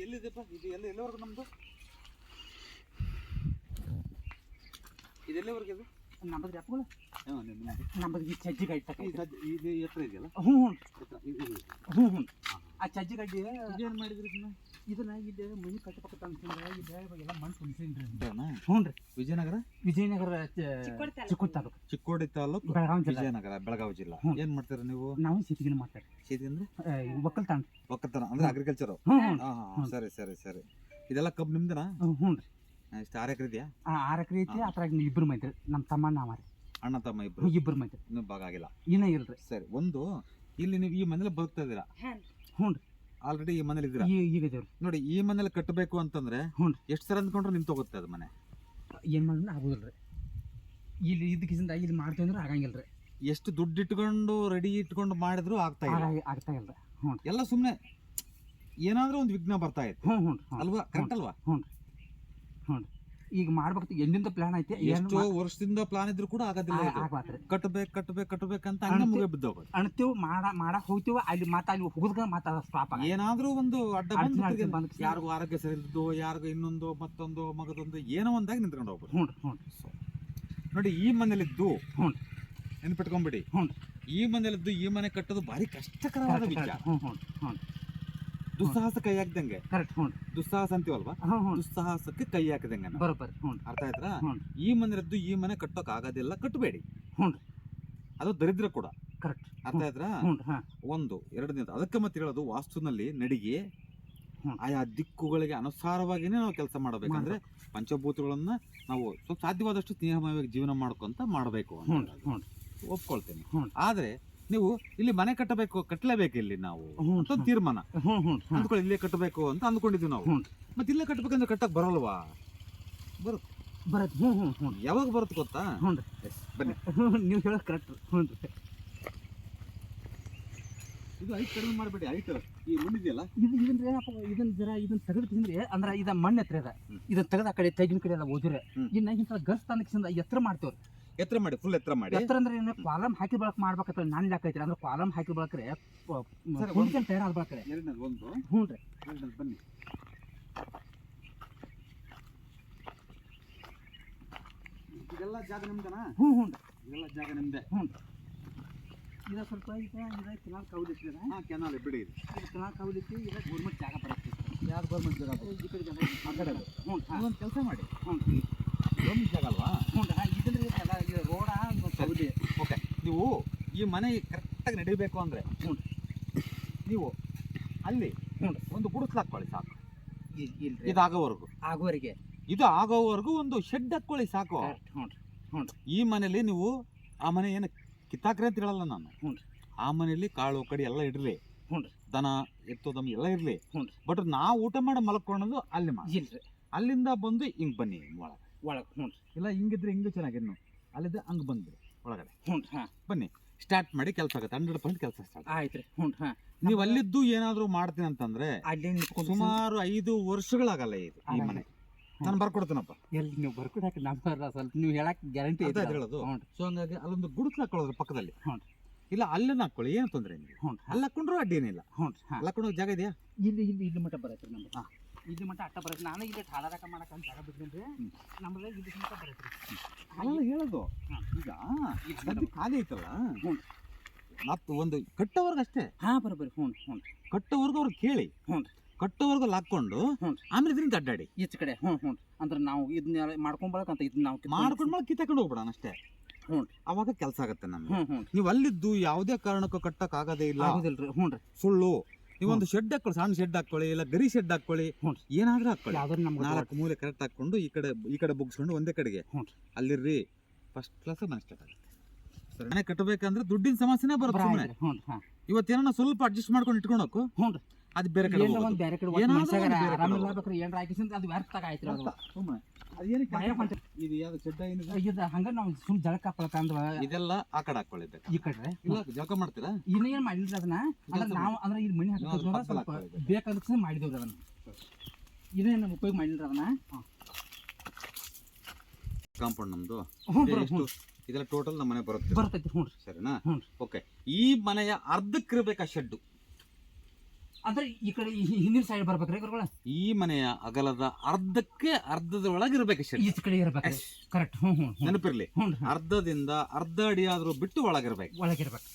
ಎಲ್ಲಿದೆಪ್ಪ ಇದು ಎಲ್ಲಿವರೆಗೂ ನಮ್ದು ಇದೆಲ್ಲಿವರೆಗೆ ಇದು ನಮ್ಮದ್ರಿ ಅಪ್ಪಗಳು ನಮ್ಮದು ಈ ಚಜ್ಜಿ ಗಡ್ಡಿ ತಕ ಇದು ಎತ್ತರ ಇದೆಯಲ್ಲ ಹ್ಞೂ ಆ ಚಜ್ಜಿ ಗಡ್ಡಿ ಇದೇನು ಮಾಡಿದ್ರಿ ಇದನ್ನ ಇಲ್ಲಿ ಮನೆ ಕಟ್ಟಬೇಕಂತ ಅಂತಂದ್ರೆ ಇಲ್ಲಿ ಎಲ್ಲ ಮಣ್ಣು ತುಂಬಿಸಿನ್ರಿ ಹ್ಞೂ ರೀ ವಿಜಯನಗರ ಚಿಕ್ಕೋಡಿ ತಾಲೂಕು ಚಿಕ್ಕೋಡಿ ತಾಲೂಕು ಬೆಳಗಾವಿ ಜಿಲ್ಲೆ ವಿಜಯನಗರ ಬೆಳಗಾವಿ ಜಿಲ್ಲಾ ಏನ್ ಮಾಡ್ತೀರಾ ನೀವು ನಾವು ಶೀತಿಗಿನ ಮಾಡ್ತಾರೆ ಶೀತಿ ಅಂದ್ರೆ ಒಕ್ಕಲ್ತನ ಅಂದ್ರೆ ಅಗ್ರಿಕಲ್ಚರ್ ಸರಿ ಸರಿ ಸರಿ ಇದೆಲ್ಲ ಕಬ್ಬು ನಿಮ್ದನಾ ಹ್ಞೂ ರೀ ಎಷ್ಟು 6 ಎಕರೆ ಇದೆಯಾ 6 ಎಕರೆ ಐತಿ ಅದ್ರಾಗ ಇಬ್ಬರು ಮೈತ್ರಿ ನಮ್ಮ ತಮ್ಮ ನಾವ ರೀ ಅಣ್ಣ ತಮ್ಮ ಇಬ್ಬರು ಮೈತ್ರಿ ಇನ್ನೂ ಭಾಗ ಆಗಿಲ್ಲ ಇನ್ನೂ ಇಲ್ರಿ ಸರಿ ಒಂದು ಇಲ್ಲಿ ನೀವು ಈ ಮನೇಲಿ ಬದುಕ್ತಾ ಇದ್ದೀರಾ ಹ್ಞೂ ರೀ ಆಲ್ರೆಡಿ ಈ ಮನೇಲಿ ಇದ್ದೀರಾ ಈಗ ಇದೇವ್ರಿ ನೋಡಿ ಈ ಮನೇಲಿ ಕಟ್ಟಬೇಕು ಅಂತಂದ್ರೆ ಎಷ್ಟು ಸರ ಅಂದ್ಕೊಂಡ್ರೆ ನಿಮ್ ತಗೋತ್ತೆ ಅದು ಮನೆ ಏನು ಮಾಡಿದ್ರೆ ಆಗೋದಿಲ್ರಿ ಇಲ್ಲಿ ಇದಕ್ಕಿಂತ ಇಲ್ಲಿ ಮಾಡ್ತೇವೆ ಅಂದ್ರೆ ಆಗಂಗಿಲ್ರಿ ಎಷ್ಟು ದುಡ್ಡು ಇಟ್ಕೊಂಡು ರೆಡಿ ಇಟ್ಕೊಂಡು ಮಾಡಿದ್ರು ಆಗ್ತಾ ಇಲ್ಲ ಇಲ್ರಿ ಹ್ಞೂ ಎಲ್ಲ ಸುಮ್ಮನೆ ಏನಾದ್ರೂ ಒಂದು ವಿಘ್ನ ಬರ್ತಾ ಇತ್ತು ಹ್ಞೂ ಅಲ್ವಾ ಕರೆಕ್ಟ್ ಅಲ್ವಾ ಹ್ಞೂ ಹ್ಞೂ ಈಗ ಮಾಡ್ಬೇಕು ಎಂದಿಂದ ಪ್ಲಾನ್ ಐತಿ ಎಷ್ಟೋ ವರ್ಷದಿಂದ ಪ್ಲಾನ್ ಇದ್ರು ಕೂಡ ಆಗೋದಿಲ್ಲ ಆಗ್ಬಾರ್ದ್ರಿ ಕಟ್ಟಬೇಕಂತ ಹಂಗೆ ಮುಗಿ ಬಿದ್ದೋಗೋದು ಅಣ್ತೀವಿ ಮಾಡಕ್ ಹೋಗ್ತೀವಿ ಅಲ್ಲಿ ಅಲ್ಲಿ ಹೋಗುದ ಮಾತಾಡ ಸ್ಟಾಪ್ ಏನಾದ್ರೂ ಒಂದು ಅಡ್ಡ ಬಂದು ಯಾರಿಗೂ ಆರೋಗ್ಯ ಸರಿ ಇದ್ದು ಯಾರಿಗೂ ಇನ್ನೊಂದು ಮತ್ತೊಂದು ಮಗದೊಂದು ಏನೋ ಒಂದಾಗಿ ನಿಂತ್ಕೊಂಡು ಹೋಗ್ಬೋದು ಹ್ಞೂ ನೋಡಿ ಈ ಮನೇಲಿದ್ದು ಹ್ಞೂ ನೆನ್ಪಿಟ್ಕೊಂಡ್ಬಿಡಿ ಈ ಮನೇಲಿದ್ದು ಈ ಮನೆ ಕಟ್ಟೋದು ಭಾರಿ ಕಷ್ಟಕರವಾದ ವಿಚಾರ ದುಸ್ಸಾಹಸ ಕೈ ಹಾಕ್ದಂಗೆ ದುಸ್ಸಾಹಸ ಅಂತೀವಲ್ವಾ ದುಸ್ಸಾಹಸಕ್ಕೆ ಕೈ ಹಾಕಿದಂಗೆ ಅರ್ಥ ಆಯ್ತಾ ಈ ಮನೆಯದ್ದು ಈ ಮನೆ ಕಟ್ಟೋಕ್ ಆಗೋದಿಲ್ಲ ಕಟ್ಟಬೇಡಿ ಅದು ದರಿದ್ರ ಕೂಡ ಅರ್ಥ ಆಯ್ತಾ 1 2 ಅದಕ್ಕೆ ಮತ್ತೆ ಹೇಳೋದು ವಾಸ್ತುನಲ್ಲಿ ನಡಿಗೆ ಆಯಾ ದಿಕ್ಕುಗಳಿಗೆ ಅನುಸಾರವಾಗಿನೇ ನಾವು ಕೆಲಸ ಮಾಡಬೇಕಂದ್ರೆ ಪಂಚಭೂತಗಳನ್ನ ನಾವು ಸ್ವಲ್ಪ ಸಾಧ್ಯವಾದಷ್ಟು ಸ್ನೇಹಮಯವಾಗಿ ಜೀವನ ಮಾಡ್ಕೊಂತ ಮಾಡಬೇಕು ಒಪ್ಕೊಳ್ತೇನೆ ಆದ್ರೆ ನೀವು ಇಲ್ಲಿ ಮನೆ ಕಟ್ಟಲೇಬೇಕು ಇಲ್ಲಿ ನಾವು ತೀರ್ಮಾನ ಅಂದ್ಕೊಳ್ಳಿ ಇಲ್ಲೇ ಕಟ್ಟಬೇಕು ಅಂತ ಅಂದ್ಕೊಂಡಿದ್ವಿ ನಾವು ಮತ್ತೆ ಇಲ್ಲೇ ಕಟ್ಟಬೇಕಂದ್ರೆ ಕಟ್ಟಕ್ ಬರಲ್ವಾ ಬರುತ್ತೆ ಯಾವಾಗ ಬರುತ್ತೆ ಗೊತ್ತಾ ಬನ್ನಿ ನೀವು ಹೇಳೋದು ಕರೆಕ್ಟ್ ಇದು ಐಟ್ ಕಡಿಮೆ ಮಾಡಬೇಡಿ ಐಟ್ ಈ ಮಣ್ಣಿದೆಯಲ್ಲ ಇದನ್ನ ತೆಗೆದು ತಿಂದ್ರೆ ಅಂದ್ರೆ ಇದ ಮಣ್ಣು ಎತ್ತರ ಅದ ಇದನ್ನ ತೆಗೆದ ಆ ಕಡೆ ತೆಗಿನ ಕಡೆ ಎಲ್ಲ ಓದಿದ್ರೆ ಇನ್ನ ಇಂಥ ಗಸ್ ತಾನಕ್ಸಿಂದ ಎತ್ತರ ಮಾಡ್ತೇವ್ರಿ ಎತ್ತರ ಮಾಡಿ ಫುಲ್ ಎತ್ತರ ಮಾಡಿ ಎತ್ತರ ಅಂದ್ರೆ ಏನು ಕಾಲಮ್ ಹಾಕಿ ಬಳಕ ಮಾಡ್ಬೇಕಂತ ನಾನು ಲೆಕ್ಕ ಅಂದ್ರೆ ಕಾಲಮ್ ಹಾಕಿ ಬಳಕ್ರೆ ತಯಾರ ಆದ ಬಳಕ್ರೆ ಒಂದು ಹ್ಞೂ ರೀ ಬನ್ನಿ ಇದೆಲ್ಲ ಜಾಗ ನಿಮ್ದನಾ ಹ್ಞೂ ಇದೆಲ್ಲ ಜಾಗ ನಿಮ್ದೆ ಇದ ಸ್ವಲ್ಪ ಕೆನಾಲ್ ಕೌಲಿತ್ತು ಕೆನಾಲ್ ಬಿಡಿ ಇದು ಕೆನಾಲ್ ಕೌಲಿತ್ತು ಇದು ಗೌರ್ಮೆಂಟ್ ಜಾಗ ಬರುತ್ತೆ ಯಾರು ಗೌರ್ಮೆಂಟ್ ಜಾಗ ಈ ಕಡೆ ಜಾಗ ಆ ಕಡೆ ಒಂದು ಕೆಲಸ ಮಾಡಿ ಗೌರ್ಮೆಂಟ್ ಜಾಗ ಅಲ್ವಾ ಇದ್ರೆ ರೋಡ ಕೌಲಿ ಓಕೆ ನೀವು ಈ ಮನೆ ಕರೆಕ್ಟಾಗಿ ನಡಿಬೇಕು ಅಂದ್ರೆ ನೀವು ಅಲ್ಲಿ ಒಂದು ಗುಡಿಸ್ಲು ಹಾಕೊಳ್ಳಿ ಸಾಕು ಇದು ಆಗೋವರೆಗೂ ಒಂದು ಶೆಡ್ ಹಾಕೊಳ್ಳಿ ಸಾಕು ಈ ಮನೇಲಿ ನೀವು ಆ ಮನೆ ಏನು ಕಿತ್ತಾಕ್ರೆ ಅಂತ ಹೇಳಲ್ಲ ನಾನು ಆ ಮನೆಯಲ್ಲಿ ಕಾಳು ಕಡಿ ಎಲ್ಲ ಇಡ್ರಿ ದನ ಎತ್ತೋದಮ್ಮ ಎಲ್ಲ ಇರ್ಲಿ ಬಟ್ ನಾವು ಊಟ ಮಾಡಿ ಮಲ್ಕೊಳ್ಳೋದು ಅಲ್ಲಿ ಮಾಡಿ ಅಲ್ಲಿಂದ ಬಂದು ಹಿಂಗ್ ಬನ್ನಿ ಒಳಗೆ ಇಲ್ಲ ಹಿಂಗಿದ್ರೆ ಹಿಂಗೂ ಚೆನ್ನಾಗಿ ಇನ್ನು ಅಲ್ಲಿದ್ದ ಹಂಗೆ ಬಂದ್ಬಿಡಿ ಒಳಗಡೆ ಬನ್ನಿ ಸ್ಟಾರ್ಟ್ ಮಾಡಿ ಕೆಲಸ ಆಗುತ್ತೆ 100% ಕೆಲಸ ಸ್ಟಾರ್ಟ್ ಆಯ್ತು ರೀ ನೀವು ಅಲ್ಲಿದ್ದು ಏನಾದ್ರು ಮಾಡ್ತೀನಿ ಅಂತಂದ್ರೆ ಸುಮಾರು 5 ವರ್ಷಗಳಾಗಲ್ಲ ಇದು ಈ ಮನೆ ನಾನು ಬರ್ಕೊಡ್ತೀನಪ್ಪ ಎಲ್ಲಿ ನೀವು ಬರ್ಕೊಡಕ್ಕೆ ನಮ್ಮ ಸ್ವಲ್ಪ ನೀವು ಹೇಳಕ್ ಗ್ಯಾರಂಟಿ ಇದೆ ಹೇಳೋದು ಸೊ ಹಂಗಾಗಿ ಅಲ್ಲೊಂದು ಗುಡಿಸ್ಲು ಹಾಕೊಳ್ಳೋದ್ರ ಪಕ್ಕದಲ್ಲಿ ಇಲ್ಲ ಅಲ್ಲೇ ಹಾಕೊಳ್ಳಿ ಏನು ತೊಂದರೆ ಇಲ್ಲ ಅಲ್ಲಿ ಹಾಕೊಂಡ್ರು ಅಡ್ಡಿ ಏನಿಲ್ಲ ಅಲ್ಲಿ ಹಾಕೊಂಡೋಗಿ ಜಾಗ ಇದೆಯಾ ಇಲ್ಲಿ ಮಟ್ಟ ಬರತ್ತೆ ನಮ್ಗೆ ಇಲ್ಲಿ ಮಟ್ಟ ಅಟ್ಟ ಬರುತ್ತೆ ನಾನು ಇಲ್ಲಿ ಹಾಳಾರಕ ಮಾಡಕ್ಕೆ ಜಾಗ ಬಿಟ್ಟಿದ್ರೆ ನಮ್ಗೆ ಇಲ್ಲಿ ಮಟ್ಟ ಬರುತ್ತೆ ಅಲ್ಲ ಹೇಳೋದು ಈಗ ಖಾಲಿ ಐತಲ್ಲ ಮತ್ತು ಒಂದು ಕಟ್ಟೋವರ್ಗ ಅಷ್ಟೇ ಬರೋಬ್ಬರಿ ಕಟ್ಟೋವರ್ಗು ಅವ್ರು ಕೇಳಿ ಕಟ್ಟೋವರ್ಗು ಹಾಕೊಂಡು ಆಮೇಲೆ ಇದರಿಂದ ಅಡ್ಡಾಡಿ ಈಚೆ ಕಡೆ ಅಂದ್ರೆ ನಾವು ಇದನ್ನ ಮಾಡ್ಕೊಂಬಳಕಂತ ಇದನ್ನ ನಾವು ಮಾಡ್ಕೊಂಡ್ ಕಿತ್ತಕೊಂಡು ಹೋಗ್ಬಿಡೋಣ ಅಷ್ಟೇ ಅವಾಗ ಕೆಲಸ ಆಗತ್ತೆ ನಮ್ಗೆ ನೀವು ಅಲ್ಲಿದ್ದು ಯಾವುದೇ ಕಾರಣಕ್ಕೂ ಕಟ್ಟಕ್ ಆಗೋದೇ ಇಲ್ಲ ಸುಳ್ಳು ನೀವೊಂದು ಶೆಡ್ ಹಾಕೊಳ್ಳಿ ಸಣ್ಣ ಶೆಡ್ ಹಾಕೊಳ್ಳಿ ಇಲ್ಲ ಗರಿ ಶೆಡ್ ಹಾಕೊಳ್ಳಿ ಏನಾದ್ರೂ ಹಾಕೊಳ್ಳಿ 4 ಮೂಲೆ ಕರೆಕ್ಟ್ ಹಾಕೊಂಡು ಈ ಕಡೆ ಬುಗ್ಸ್ಕೊಂಡು ಒಂದೇ ಕಡೆಗೆ ಅಲ್ಲಿರ್ರಿ ಫಸ್ಟ್ ಕ್ಲಾಸ್ ಮನೆ ಸ್ಟಾರ್ಟ್ ಆಗುತ್ತೆ ಮನೆ ಕಟ್ಟಬೇಕಂದ್ರೆ ದುಡ್ಡಿನ ಸಮಸ್ಯೆನೇ ಬರುತ್ತೆ ಇವತ್ತೇನ ಸ್ವಲ್ಪ ಅಡ್ಜಸ್ಟ್ ಮಾಡ್ಕೊಂಡು ಇಟ್ಕೊಳಕು ಅದು ಬೇರೆ ಕಡೆ ಹಂಗ ನಾವು ಸುಮ್ ಜಳಕ ಹಾಕೊಳಕ ಅಂದ್ರ ಇದೆಲ್ಲ ಆ ಕಡೆ ಹಾಕೊಳ್ಳಿಬೇಕು ಈ ಕಡೆ ಇಲ್ಲ ಜಳಕ ಮಾಡ್ತೀರಾ ಇನ್ನೇನ್ ಮಾಡಿಲ್ರಿ ಅದನ್ನ ಅಂದ್ರೆ ನಾವು ಅಂದ್ರೆ ಇಲ್ಲಿ ಮನೆ ಹಾಕೋದ್ರ ಸ್ವಲ್ಪ ಬೇಕಾದ ಮಾಡಿದೇವ್ರಿ ಅದನ್ನ ಇನ್ನೇನು ಉಪಯೋಗ ಮಾಡಿಲ್ರಿ ಅದನ್ನ ಕಾಂಪೌಂಡ್ ನಮ್ದು ಇದೆಲ್ಲ ಟೋಟಲ್ ನಮ್ಮ ಮನೆ ಬರ್ತೈತಿ ಸರಿನಾ ಓಕೆ ಈ ಮನೆಯ ಅರ್ಧಕ್ಕಿರ್ಬೇಕಾ ಶೆಡ್ ಅಂದ್ರೆ ಈ ಕಡೆ ಹಿಂದಿನ ಸೈಡ್ ಬರ್ಬೇಕ್ರಿ ಗುರುಗಳ ಈ ಮನೆಯ ಅಗಲದ ಅರ್ಧದ ಒಳಗಿರ್ಬೇಕು ಶೆಡ್. ಈಚೆ ಕಡೆ ಇರ್ಬೇಕ್ರಿ. ಕರೆಕ್ಟ್. ನೆನಪಿರ್ಲಿ, ಅರ್ಧದಿಂದ ಅರ್ಧ ಅಡಿ ಆದ್ರೂ ಬಿಟ್ಟು ಒಳಗಿರ್ಬೇಕು. ಒಳಗಿರ್ಬೇಕು.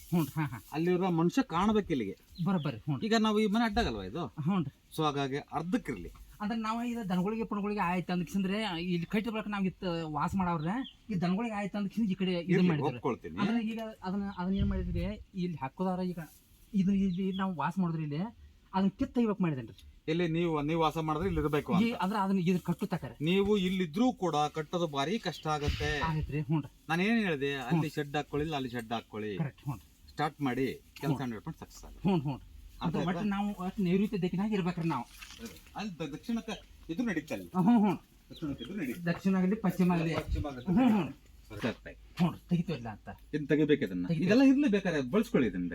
ಅಲ್ಲಿರೋ ಮನುಷ್ಯ ಕಾಣಬೇಕು ಇಲ್ಲಿಗೆ. ಬರೋಬ್ಬರಿ. ಈಗ ನಾವು ಈ ಮನೆ ಅಡ್ಡಾಗಲ್ವಾ ಇದು? ಸೊ ಹಾಗಾಗಿ ಅರ್ಧಕ್ಕಿರ್ಲಿ. ಅಂದ್ರೆ ನಾವು ಇದು ದನಗಳಿಗೆ ಪಣಗಳಿಗೆ ಆಯ್ತು ಅಂದಕ್ಸಂದ್ರೆ ಇಲ್ಲಿ ಕಟ್ಟಿ ಬಳಕ ನಾವು ಇತ್ತು ವಾಸ ಮಾಡವ್ರೆ ಈ ದನಗಳಿಗೆ ಆಯ್ತು ಅಂದಕ್ಸಿಂದ ಈ ಕಡೆ ಇದು ಮಾಡಿದ್ರಿ. ಅಂದ್ರೆ ಈಗ ಅದನ್ನ ಏನ್ ಮಾಡಿದ್ರಿ, ಇಲ್ಲಿ ಹಾಕೋದಾರ ಈಗ ಇದು ಇಲ್ಲಿ ನಾವು ವಾಸ ಮಾಡಿದ್ರಿ, ಇಲ್ಲಿ ಅದನ್ನ ಕಿತ್ತೈಬೇಕು ಮಾಡಿದೇನ್ರಿ. ಇಲ್ಲಿ ನೀವು ವಾಸ ಮಾಡಿದ್ರೆ ಇಲ್ಲಿ ಇರ್ಬೇಕು ಅಂದ್ರೆ ಅದನ್ನ ಇದ್ರ ಕಟ್ಟು ತಕರೆ. ನೀವು ಇಲ್ಲಿದ್ರೂ ಕೂಡ ಕಟ್ಟೋದು ಭಾರಿ ಕಷ್ಟ ಆಗತ್ತೆ. ಆಗತ್ರಿ. ನಾನು ಏನ್ ಹೇಳಿದೆ, ಅಲ್ಲಿ ಶೆಡ್ ಹಾಕೊಳ್ಳಿ, ಅಲ್ಲಿ ಶೆಡ್ ಹಾಕೊಳ್ಳಿ, ಸ್ಟಾರ್ಟ್ ಮಾಡಿ ಕೆಲಸ 100% ಸಕ್ಸಸ್ ಆಗುತ್ತೆ. ಒಟ್ಟು ನಾವು ಒಟ್ಟು ನೈಋತ್ಯ ದಿಕ್ಕಿನಾಗ ಇರ್ಬೇಕ್ರಿ ನಾವು. ಅಲ್ಲಿ ದಕ್ಷಿಣಕ್ಕೆ ಇದು ನಡೀತಾ ಇಲ್ಲ. ದಕ್ಷಿಣಕ್ಕೆ ಇದು ನಡೀತಾ, ದಕ್ಷಿಣ ಆಗಲಿ ಪಶ್ಚಿಮ ಆಗಲಿ ತೆಗಿತೀವಿಲ್ಲ ಅಂತ ಇದನ್ನ ತೆಗಿಬೇಕು. ಇದೆಲ್ಲ ಇರ್ಲಿ, ಬೇಕಾದ್ರೆ ಬಳಸ್ಕೊಳ್ಳಿ ಇದನ್ನ.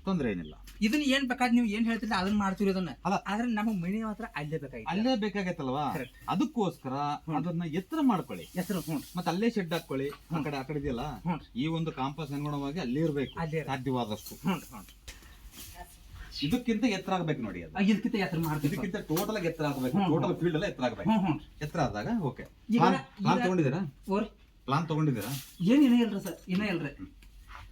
ತೊಂದ್ರೆ ಏನಿಲ್ಲ. ಇದನ್ನ ಏನ್ ಬೇಕಾದ್ರೆ ನೀವು ಏನ್ ಹೇಳ್ತೀರಿ ಅದನ್ನ ಮಾಡ್ತೀವಿ. ಅದನ್ನ ಆದ್ರೆ ನಮಗೆ ಮನೆ ಮಾತ್ರ ಅಲ್ಲೇ ಬೇಕಾಗೈತಲ್ವಾ, ಅದಕ್ಕೋಸ್ಕರ ಅದನ್ನ ಎತ್ತರ ಮಾಡ್ಕೊಳ್ಳಿ. ಮತ್ತೆ ಅಲ್ಲೇ ಶೆಡ್ ಹಾಕೊಳ್ಳಿ. ಆ ಕಡೆ ಇದೆಯಲ್ಲ, ಈ ಒಂದು ಕಾಂಪಸ್ ಅನುಗುಣವಾಗಿ ಅಲ್ಲೇ ಇರ್ಬೇಕು ಸಾಧ್ಯವಾದಷ್ಟು. ಇದಕ್ಕಿಂತ ಎತ್ತರ ಆಗ್ಬೇಕು ನೋಡಿ. ಅದು ಇದಕ್ಕಿಂತ ಎತ್ತರ ಮಾಡ್ತೀವಿ. ಇದಕ್ಕಿಂತ ಟೋಟಲ್ ಆಗಿ ಎತ್ತರ ಆಗ್ಬೇಕು. ಟೋಟಲ್ ಫೀಲ್ಡ್ ಎಲ್ಲ ಎತ್ತರ ಆಗ್ಬೇಕು. ಎತ್ತರ ಆದಾಗ ಓಕೆ. ಪ್ಲಾನ್ ತಗೊಂಡಿದ್ದೀರಾ? ಪ್ಲಾನ್ ತಗೊಂಡಿದ್ದೀರಾ? ಏನಿಲ್ಲ ಇಲ್ರಿ ಸರ್, ಇನ್ನ ಇಲ್ರಿ.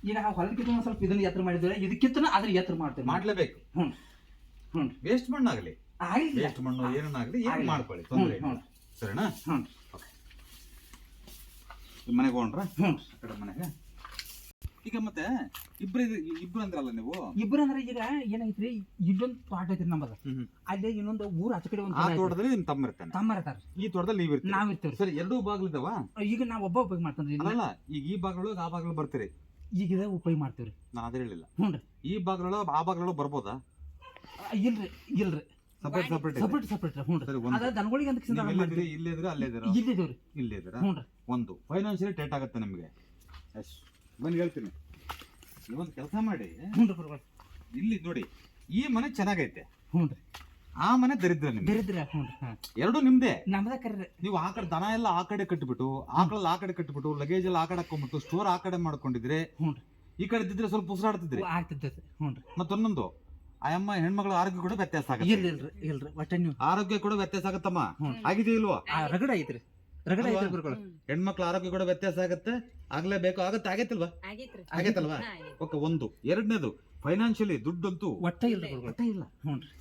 ಈಗ ಹೊಲಕ್ಕಿಂತ ಸ್ವಲ್ಪ ಇದನ್ನ ಎತ್ತರ ಮಾಡಿದ್ರೆ ಇದಕ್ಕಿಂತ ಅದ್ರ ಎತ್ತರ ಮಾಡ್ತೀವಿ. ಮಾಡ್ಲೇಬೇಕು. ವೇಸ್ಟ್ ಮಣ್ಣಾಗ್ಲಿ ವೇಸ್ಟ್ ಮಣ್ಣು ಏನಾಗ್ಲಿ ಏನ್ ಮಾಡ್ಕೊಳ್ಳಿ, ತೊಂದ್ರೆ ಇಲ್ಲ. ಸರಿನಾ? ಮನೆಗೆ ಹೋಗ್ರ ಆ ಕಡೆ ಮನೆಗೆ. ಈಗ ಮತ್ತೆ ಇಬ್ರು ಅಂದ್ರಲ್ಲ ನೀವು. ಇಬ್ರು ಅಂದ್ರೆ ಈಗ ಏನೈತ್ರಿ, ಇಲ್ಲೊಂದು ತೋಟ ಐತ್ರಿ ನಮ್ಮದ. ಅಲ್ಲೇ ಇನ್ನೊಂದು ಊರ್ ಆಚೆ ಕಡೆ ಆ ತೋಟದಲ್ಲಿ ನಿಮ್ ತಮ್ಮ ಇರ್ತಾರ. ಈ ತೋಟದಲ್ಲಿ ನಾವ್ ಇರ್ತೀವಿ. ಸರಿ, ಎರಡೂ ಬಾಗ್ಲಿದಾವ. ಈಗ ನಾವ್ ಒಬ್ಬ ಉಪಯೋಗ ಮಾಡ್ತಾನ್ರಿ. ಅಲ್ಲ, ಈಗ ಈ ಬಾಗ್ಲೊಳಗೆ ಆ ಬಾಗ್ಲು ಬರ್ತೀರಿ. ಈಗ ಇದ ಉಪಯೋಗ ಮಾಡ್ತೀವ್ರಿ. ನಾನು ಅದೇ ಹೇಳಿಲ್ಲ. ಈ ಬಾಗ್ಲೊಳಗೆ ಆ ಬಾಗ್ಲೊಳಗೆ ಬರ್ಬೋದಾ? ಇಲ್ರಿ ಸಪರೇಟ್. ಅದ ದನಗಳಿಗೆ ಅಂತ ಇಲ್ಲಿದ್ರೆ ಇಲ್ಲಿದ್ದೀರಾ. ಒಂದು ಫೈನಾನ್ಷಿಯಲಿ ಟೈಟ್ ಆಗುತ್ತೆ ನಿಮ್ಗೆ. ಬನ್ನಿ ಹೇಳ್ತೀನಿ, ನೀವೊಂದು ಕೆಲಸ ಮಾಡಿ. ಇಲ್ಲಿ ನೋಡಿ, ಈ ಮನೆ ಚೆನ್ನಾಗೈತೆ, ಆ ಮನೆ ದರಿದ್ರ. ಎರಡು ನಿಮ್ದೇ. ನೀವು ಆ ಕಡೆ ದನ ಎಲ್ಲ ಆ ಕಡೆ ಕಟ್ಬಿಟ್ಟು, ಆಕಳಲ್ಲಿ ಆ ಕಡೆ ಕಟ್ಬಿಟ್ಟು, ಲಗೇಜ್ ಎಲ್ಲ ಆ ಕಡೆ ಹಾಕೊಂಡ್ಬಿಟ್ಟು, ಸ್ಟೋರ್ ಆ ಕಡೆ ಮಾಡ್ಕೊಂಡಿದ್ರೆ, ಈ ಕಡೆ ಇದ್ದಿದ್ರೆ ಸ್ವಲ್ಪ ಉಸಿರಾಡ್ತಿದ್ರಿ. ಮತ್ತೊಂದೊಂದು ಅಮ್ಮ ಹೆಣ್ಮಗಳ ಆರೋಗ್ಯ ಕೂಡ ವ್ಯತ್ಯಾಸ ಆಗುತ್ತೆ. ಆರೋಗ್ಯ ಕೂಡ ವ್ಯತ್ಯಾಸ ಆಗತ್ತಮ್ಮ. ಆಗಿದೆ ಇಲ್ವಾ? ರಗಡ ಐತ್ರಿ. ಹೆಣ್ಮಕ್ಳ ಆರೋಗ್ಯ ಕೂಡ ವ್ಯತ್ಯಾಸ ಆಗತ್ತೆ. ಆಗ್ಲೇಬೇಕು. ಆಗೈತಲ್ವಾ? ಓಕೆ. ಒಂದು. ಎರಡನೇದು, ಫೈನಾನ್ಷಿಯಲಿ ದುಡ್ಡಂತೂ ಒಟ್ಟ ಇಲ್ಲ.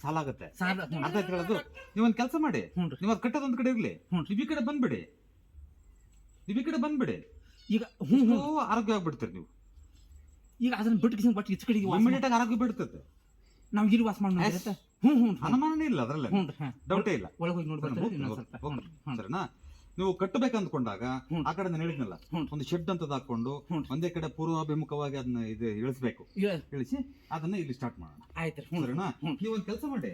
ಸಾಲ ಆಗತ್ತೆ. ಅರ್ಥ ಹೇಳೋದು. ನೀವೊಂದ್ ಕೆಲಸ ಮಾಡಿ, ನೀವ್ ಅದ್ ಕಟ್ಟೋದೊಂದ್ ಕಡೆ ಇರ್ಲಿ, ನೀವ್ ಈ ಕಡೆ ಬಂದ್ಬಿಡಿ. ಈಗ ಆರೋಗ್ಯ ಆಗ್ಬಿಡ್ತೀರಿ ನೀವು. ಈಗ ಅದನ್ನ ಬಿಟ್ಟು ಈಚ ಕಡೆಗೆ ಇಮಿಡಿಯೇಟ್ ಆಗಿ ಆರೋಗ್ಯ ಬಿಡ್ತದೆ. ನಾವು ಇಲ್ಲಿ ವಾಸ ಮಾಡೋಣ. ಅನುಮಾನನೇ ಇಲ್ಲ, ಅದ್ರಲ್ಲೇ ಡೌಟೇ ಇಲ್ಲ. ಒಳಗೋಗಿ ನೋಡ್ಬೇಕು. ಸರಿನಾ? ನೀವು ಕಟ್ಟಬೇಕಂದ್ಕೊಂಡಾಗ ಆ ಕಡೆ ನಾನು ಹೇಳಿದ್ನಲ್ಲ, ಒಂದು ಶೆಡ್ ಅಂತ ಹಾಕೊಂಡು ಒಂದೇ ಕಡೆ ಪೂರ್ವಾಭಿಮುಖವಾಗಿ ಅದನ್ನ ಇಳಿಸ್ಬೇಕು. ಇಳಿಸಿ ಅದನ್ನ ಇಲ್ಲಿ ಸ್ಟಾರ್ಟ್ ಮಾಡೋಣ. ಆಯ್ತು. ಸರಿನಾ? ನೀವೊಂದು ಕೆಲಸ ಮಾಡಿ,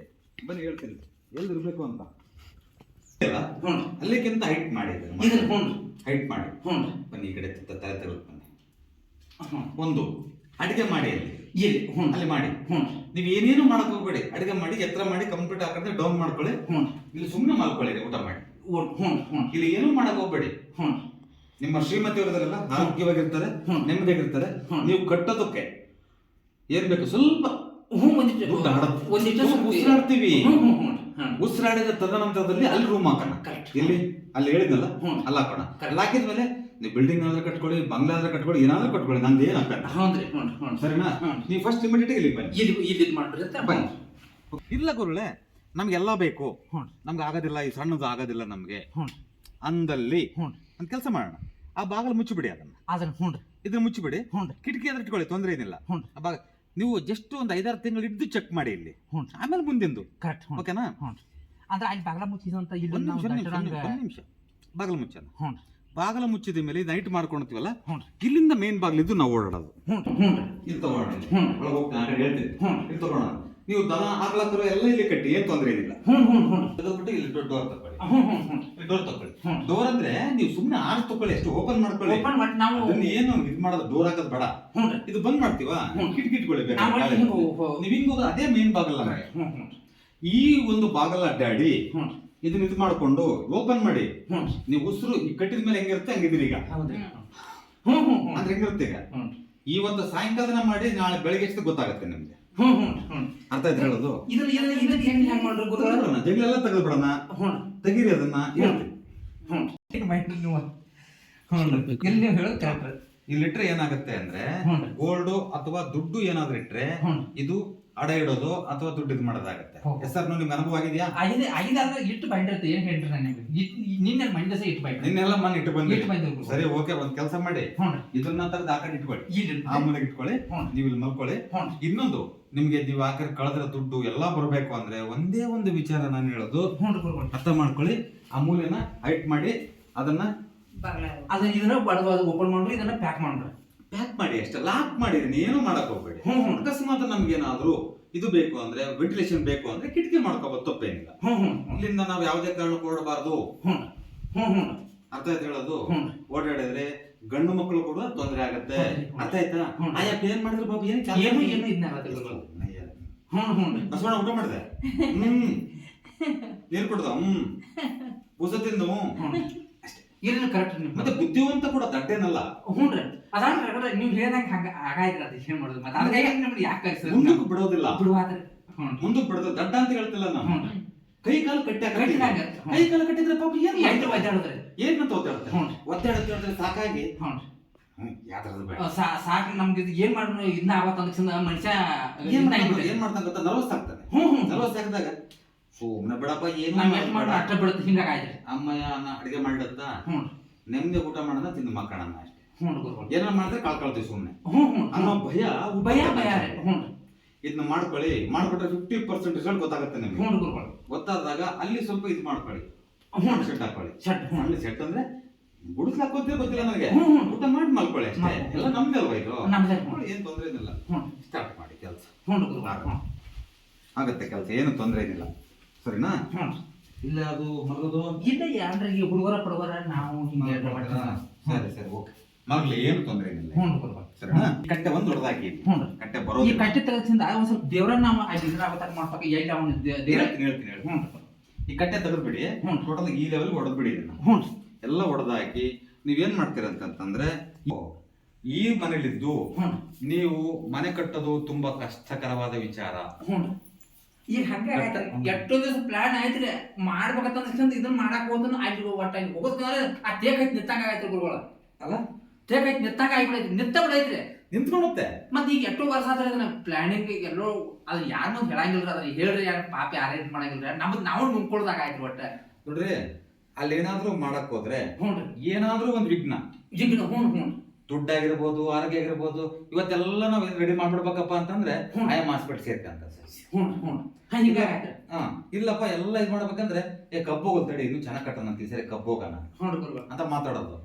ಬನ್ನಿ ಹೇಳ್ತೀನಿ ಎಲ್ಲಿ ಇರ್ಬೇಕು ಅಂತ. ಅಲ್ಲಿಗಿಂತ ಹೈಟ್ ಮಾಡಿ, ಬನ್ನಿ ಈ ಕಡೆ ಬನ್ನಿ. ಒಂದು ಅಡಿಗೆ ಮಾಡಿ, ಅಲ್ಲಿ ಮಾಡಿ. ನೀವು ಏನೇನು ಮಾಡಕ್ ಹೋಗ್ಬೇಡಿ. ಅಡಿಗೆ ಮಾಡಿ, ಎತ್ತರ ಮಾಡಿ, ಕಂಪ್ಲೀಟ್ ಹಾಕಿದ್ರೆ ಡೌನ್ ಮಾಡ್ಕೊಳ್ಳಿ. ಇಲ್ಲಿ ಸುಮ್ಮನೆ ಮಾಡ್ಕೊಳ್ಳಿ, ಊಟ ಮಾಡಿ. ಇಲ್ಲಿ ಏನು ಮಾಡಕ್ ಹೋಗ್ಬೇಡಿ. ನಿಮ್ಮ ಶ್ರೀಮತಿ ಅವರದಲ್ಲ ಆರೋಗ್ಯವಾಗಿರ್ತಾರೆ, ನೆಮ್ಮದಿಯಾಗಿರ್ತಾರೆ. ನೀವು ಕಟ್ಟೋದಕ್ಕೆ ಏನ್ ಬೇಕು, ಸ್ವಲ್ಪ ಉಸಿರಾಡ್ತೀವಿ. ಉಸಿರಾಡಿದ ತದನಂತರದಲ್ಲಿ ಅಲ್ಲಿ ರೂಮ್ ಹಾಕೋಣ. ಅಲ್ಲಿ ಹೇಳಿದ್ನಲ್ಲ, ಅಲ್ಲಿ ಹಾಕೋಣ. ಅಲ್ಲಿ ಹಾಕಿದ್ಮೇಲೆ ನೀವು ಬಿಲ್ಡಿಂಗ್ ಆದ್ರೆ ಕಟ್ಕೊಳ್ಳಿ, ಬಂಗ್ಲಾ ಆದ್ರೆ ಕಟ್ಕೊಳ್ಳಿ, ಏನಾದ್ರೂ ಕಟ್ಕೊಳ್ಳಿ, ನಂದು ಏನ್ ಹಾಕ. ಸರಿನಾ? ನೀವು ಫಸ್ಟ್ ಇಮಿಡಿಯೇಟ್ ಇಲ್ಲಿ ಬನ್ನಿ. ಇಲ್ಲ ಗುರುಳೆ, ನಮ್ಗೆಲ್ಲ ಬೇಕು, ನಮ್ಗೆ ಆಗೋದಿಲ್ಲ, ಈ ಸಣ್ಣದು ಆಗೋದಿಲ್ಲ ನಮ್ಗೆ ಅಂದಲ್ಲಿ ಒಂದ್ ಕೆಲಸ ಮಾಡೋಣ. ಆ ಬಾಗಲು ಮುಚ್ಚಿಬಿಡಿ. ಇದನ್ನ ಮುಚ್ಚಿಬಿಡಿ. ಕಿಟಕಿ ಆದ್ರೆ ಇಟ್ಕೊಳ್ಳಿ, ತೊಂದ್ರೆ ಏನಿಲ್ಲ. ನೀವು ಜಸ್ಟ್ ಒಂದು 5-6 ತಿಂಗಳು ಇದ್ದು ಚೆಕ್ ಮಾಡಿ ಇಲ್ಲಿ, ಆಮೇಲೆ ಮುಂದಿಂದು. ಓಕೆನಾ? ಅಂದ್ರೆ ಅಲ್ಲಿ ಬಾಗಲ ಮುಚ್ಚಿದಂತ ನಿಮಿಷ ಬಾಗಲು ಮುಚ್ಚೋಣ. ಬಾಗಲ ಮುಚ್ಚಿದ ಮೇಲೆ ನೈಟ್ ಮಾಡ್ಕೊಳ್ತೀವಲ್ಲ, ಇಲ್ಲಿಂದ ಮೇನ್ ಬಾಗಿಲಿದ್ದು ನಾವು ಓಡಾಡೋದು. ಇಲ್ಲಿ ತಗೋಣ, ಇಲ್ಲಿ ತಗೋಣ. ನೀವು ದನ ಆಗ್ಲಾಕರು ಎಲ್ಲ ಇಲ್ಲಿ ಕಟ್ಟಿ, ಏನ್ ತೊಂದ್ರೆ ಏನಿಲ್ಲ. ಇಲ್ಲಿ ಡೋರ್ ತಗೊಳ್ಳಿ. ಡೋರ್ ಅಂದ್ರೆ ನೀವು ಸುಮ್ಮನೆ ಆರ್ಸ್ ತಗೊಳ್ಳಿ, ಅಷ್ಟು ಓಪನ್ ಮಾಡ್ಕೊಳ್ಳಿ. ಏನು ಇದು ಮಾಡೋದು, ಡೋರ್ ಹಾಕೋದು ಬೇಡ. ಇದು ಬಂದ್ ಮಾಡ್ತೀವಾ, ಕಿಟಕಿ ಇಟ್ಕೊಳ್ಳಿ. ನೀವ್ ಹಿಂಗ್ ಹೋಗೋದು ಅದೇ ಮೇನ್ ಬಾಗಲ್. ಈ ಒಂದು ಬಾಗಲ್ ಅಡ್ಡಾಡಿ ಇದನ್ನ ಇದು ಮಾಡ್ಕೊಂಡು ಓಪನ್ ಮಾಡಿ. ನೀವು ಉಸಿರು ಕಟ್ಟಿದ ಮೇಲೆ ಹೆಂಗಿರುತ್ತೆ ಹಂಗಿದ್ದೀರಿ. ಈಗ ಅಂದ್ರೆ ಹೆಂಗಿರುತ್ತೆ, ಈಗ ಇವತ್ತು ಸಾಯಂಕಾಲ ಮಾಡಿ ನಾಳೆ ಬೆಳಗ್ಗೆ ಎಷ್ಟು ಗೊತ್ತಾಗುತ್ತೆ ನಿಮ್ಗೆ. ಅರ್ಥ ಆಯ್ತು ಹೇಳೋದು? ಹೆಂಗ್ ಮಾಡ್ರಿ ಗೊತ್ತಾಗ ಜಗ್ಲೆಲ್ಲ ತೆಗೆದು ಬಿಡೋಣ, ತೆಗೀರಿ ಅದನ್ನ. ಇಲ್ಲಿಟ್ರೆ ಏನಾಗುತ್ತೆ ಅಂದ್ರೆ ಗೋಲ್ಡ್ ಅಥವಾ ದುಡ್ಡು ಏನಾದ್ರು ಇಟ್ರೆ ಇದು ಅಡ ಇಡೋದು ಅಥವಾ ದುಡ್ಡು ಇದು ಮಾಡೋದಾಗತ್ತೆ. ಸರ್ ನಿಮ್ಗೆ ಅನುಭವ ಆಗಿದೆಯಾ? ಇಟ್ಟು ಬಂದಿರುತ್ತೆ. ಏನ್ ಹೇಳ್ರಿ ನನಗೆ ನಿನ್ನೆ ಮಂಡ್ಯ ಇಟ್ಟು ಬಂದ, ನಿನ್ನೆಲ್ಲ ಮನೆ ಇಟ್ಟು ಬಂದು ಸರಿ, ಓಕೆ. ಒಂದ್ ಕೆಲಸ ಮಾಡಿ, ಇದನ್ನ ತೆಗೆದು ಆ ಕಡೆ ಇಟ್ಕೊಳ್ಳಿ, ಆ ಮೂಲೆಗೆ ಇಟ್ಕೊಳ್ಳಿ, ನೀವು ಇಲ್ಲಿ ಮಲ್ಕೊಳ್ಳಿ. ಇನ್ನೊಂದು, ನಿಮ್ಗೆ ನೀವು ಆ ಕಡೆ ಕಳೆದ್ರ ದುಡ್ಡು ಎಲ್ಲಾ ಬರ್ಬೇಕು ಅಂದ್ರೆ ಒಂದೇ ಒಂದು ವಿಚಾರ ನಾನು ಹೇಳೋದು, ಅರ್ಥ ಮಾಡ್ಕೊಳ್ಳಿ. ಆ ಮೂಲೆನ ಹೈಟ್ ಮಾಡಿ ಅದನ್ನ ಇದನ್ನ ಓಪನ್ ಮಾಡ್ರಿ, ಇದನ್ನ ಪ್ಯಾಕ್ ಮಾಡ್ರಿ. ಪ್ಯಾಕ್ ಮಾಡಿ ಅಷ್ಟೇ, ಲಾಕ್ ಮಾಡಿರಿ, ಏನು ಮಾಡಕ್ ಹೋಗ್ಬೇಡಿ. ಅಕಸ್ಮಾತ್ ನಮ್ಗೇನಾದ್ರು ಇದು ಬೇಕು ಅಂದ್ರೆ, ವೆಂಟಿಲೇಷನ್ ಬೇಕು ಅಂದ್ರೆ ಕಿಟಕಿ ಮಾಡ್ಕೋಬಹುದು, ತಪ್ಪೇನಿಲ್ಲ. ಇಲ್ಲಿಂದ ನಾವು ಯಾವುದೇ ಕಾರಣಕ್ಕೂ ಓಡಬಾರ್ದು. ಅರ್ಥ ಆಯ್ತು ಹೇಳೋದು? ಓಡಾಡಿದ್ರೆ ಗಂಡು ಮಕ್ಕಳು ಕೂಡ ತೊಂದರೆ ಆಗತ್ತೆ. ಅರ್ಥ ಆಯ್ತಾ? ಆಯಪ್ಪ ಏನ್ ಮಾಡಿದ್ರು ಬಾಬು? ಬಸವಣ್ಣ ಊಟ ಮಾಡಿದೆ, ನೀರು ಕುಡ್ದ, ಪೂಸ ತಿಂದು, ಕರೆಕ್ಟ್. ಮತ್ತೆ ಬುದ್ಧಿವಂತ ಕೂಡ ದಡ್ಡೇನಲ್ಲ. ಅದಾದ್ರೆ ನೀವು ಹೇಳ್ದಂಗೆ ಹಂಗ ಆಗಾಯ್ತು. ಅದು ಏನ್ ಮಾಡೋದು? ಮತ್ತೆ ಯಾಕೆ ಮುಂದಕ್ಕೆ ಬಿಡೋದಿಲ್ಲ, ಮುಂದಕ್ಕೆ ಬಿಡೋದು. ದಡ್ಡ ಅಂತ ಹೇಳ್ತಿಲ್ಲ ನಾನು, ಕೈ ಕಾಲು ಕಟ್ಟಿ ಕೈ ಕಾಲು ಕಟ್ಟಿದ್ರೆ ಪಾಪ ಏನಂತ ಒದ್ದಾಡುತ್ತೆ ಸಾಕಾಗಿ ಸಾಕು. ನಮ್ಗೆ ಏನ್ ಮಾಡೋಣ ಇದನ್ನ ಆವತ್ತ ಮನುಷ್ಯ ಏನ್ ಮಾಡ್ತಾನೆ ಗೊತ್ತಾ? ನರ್ವಸ್ ಆಗ್ತಾನೆ. ನರ್ವಸ್ ಆಗಿದಾಗ ಸುಮ್ನೆ ಬಿಡಪ್ಪ, ಏನು ಅಷ್ಟ ಬಿಡುತ್ತೆ. ಹಿಂಗಾಯ್ತು ಅಮ್ಮಯ್ಯ ಅಡಿಗೆ ಮಾಡಿಡತ್ತ, ನೆಮ್ಮದಿ ಊಟ ಮಾಡೋಣ, ತಿಂದು ಮಕ್ಕಳನ್ನ ಅಷ್ಟೇ. ಏನ ಮಾಡಿದ್ರೆ ಕಳ್ಕೊಳ್ತೀವಿ ಸುಮ್ನೆ ಅನ್ನೋ ಭಯ. ಇದನ್ನ ಮಾಡ್ಕೊಳ್ಳಿ, ಮಾಡ್ಬಿಟ್ರೆ 50% ರಿಸಲ್ಟ್ ಗೊತ್ತಾಗುತ್ತೆ ನಿಮ್ಗೆ. ಗೊತ್ತಾದಾಗ ಅಲ್ಲಿ ಸ್ವಲ್ಪ ಇದು ಮಾಡ್ಕೊಳ್ಳಿ, ಸೆಟ್ ಹಾಕೊಳ್ಳಿ. ಸೆಟ್ ಅಂದ್ರೆ ಗುಡಿಸ್ಲಾಕೋತೇ ಗೊತ್ತಿಲ್ಲ ನನಗೆ, ಊಟ ಮಾಡಿ ಮಲ್ಕೊಳ್ಳಿ ಅಷ್ಟೇ. ಎಲ್ಲ ನಮ್ದೇ ಅಲ್ವಾ ಇದು? ಏನ್ ತೊಂದ್ರೆ ಏನಿಲ್ಲ. ಸ್ಟಾರ್ಟ್ ಮಾಡಿ ಕೆಲಸ, ಆಗತ್ತೆ ಕೆಲಸ, ಏನು ತೊಂದ್ರೆ ಏನಿಲ್ಲ. ಸರಿನಾ? ಇಲ್ಲ ಅದು ಮಲಗೋದು ಇಲ್ಲ ಯಾನ್ರಿ ಈ ಹುಡುಗರ ಪಡುವರ ನಾವು ಹಿಂಗೆ ಸರಿ ಸರಿ ಓಕೆ, ಮಗ್ಲಿ ಏನು ತೊಂದರೆ ಏನಿಲ್ಲ. ಸರಿನಾ? ಕಟ್ಟೆ ಒಂದು ದೊಡ್ಡದಾಗಿ ಕಟ್ಟೆ ಬರೋದು. ಈ ಕಟ್ಟೆ ತೆಗೆದಿಂದ ಒಂದ್ ಸ್ವಲ್ಪ ದೇವ್ರನ್ನ ನಾವು ಅವತಾರ ಮಾಡ್ಬೇಕು. ಎಲ್ಲಿ ಅವನು ಹೇಳ್ತೀನಿ. ಈ ಕಟ್ಟೆ ತೆಗೆದ್ಬಿಡಿ, ಟೋಟಲ್ ಈ ಲೆವೆಲ್ ಹೊಡೆದ್ಬಿಡಿ. ಎಲ್ಲ ಹೊಡೆದಾಕಿ ನೀವೇನ್ ಮಾಡ್ತೀರ ಅಂತಂದ್ರೆ, ಈ ಮನೇಲಿದ್ದು ನೀವು ಮನೆ ಕಟ್ಟೋದು ತುಂಬಾ ಕಷ್ಟಕರವಾದ ವಿಚಾರ. ಈಗ ಹಂಗೆ ಎಷ್ಟೋ ದಿವಸ ಪ್ಲಾನ್ ಆಯ್ತ್ರಿ, ಮಾಡ್ಬೇಕಂತ ಇದನ್ನ ಮಾಡಕ್ ಹೋದನು ಅಲ್ಲಿ ಒಟ್ಟ ಹೋಗೋದ್ರೆ ಆ ಟೇಕ್ ಐತಿ ನಿತ್ತಂಗ ಆಯ್ತು ಗುರುಗಳ. ಅಲ್ಲ ಟೇಕ್ ಐತಿ ನಿತ್ತಂಗ ಆಗ್ಬಿಡೈತಿ, ನಿತ್ತ ಬಿಡೈತ್ರಿ, ನಿಂತ್ಕೊಳುತ್ತೆ. ಮತ್ ಈಗ ಎಷ್ಟೋ ವರ್ಷ ಆದ್ರೆ ಅದನ್ನ ಪ್ಲಾನಿಂಗ್ ಎಲ್ಲೋ ಅದ್ ಯಾರ ಮುಂದ್ ಹೇಳಂಗಿಲ್ರಿ. ಅದ್ರ ಹೇಳ್ರಿ ಯಾರ ಪಾಪಿ ಅರೇಂಜ್ ಮಾಡಂಗಿಲ್ರಿ. ನಮ್ದು ನಾವು ಮುಂಕೊಳ್ದಾಗ ಆಯ್ತು ಒಟ್ಟ. ನೋಡ್ರಿ, ಅಲ್ಲಿ ಏನಾದ್ರೂ ಮಾಡಕ್ ಹೋದ್ರೆ ಏನಾದ್ರೂ ಒಂದ್ ವಿಘ್ನ ದುಡ್ಡಾಗಿರ್ಬೋದು, ಆರೋಗ್ಯ ಆಗಿರ್ಬೋದು. ಇವತ್ತೆಲ್ಲ ನಾವ್ ರೆಡಿ ಮಾಡ್ಬಿಡ್ಬೇಕಪ್ಪ ಅಂತಂದ್ರೆ ಆಯಾ ಹಾಸ್ಪಿಟಲ್ ಸೇರ್ಕಂತ. ಇಲ್ಲಪ್ಪ ಎಲ್ಲ ಇದ್ ಮಾಡ್ಬೇಕಂದ್ರೆ ಕಬ್ಬು ಹೋಗ್ತಡಿ, ಇನ್ನು ಚೆನ್ನಾಗ್ ಕಟ್ಟೋಣ ಅಂತ, ಈ ಸರಿ ಕಬ್ಬು ಹೋಗೋಣ ಅಂತ ಮಾತಾಡೋದು.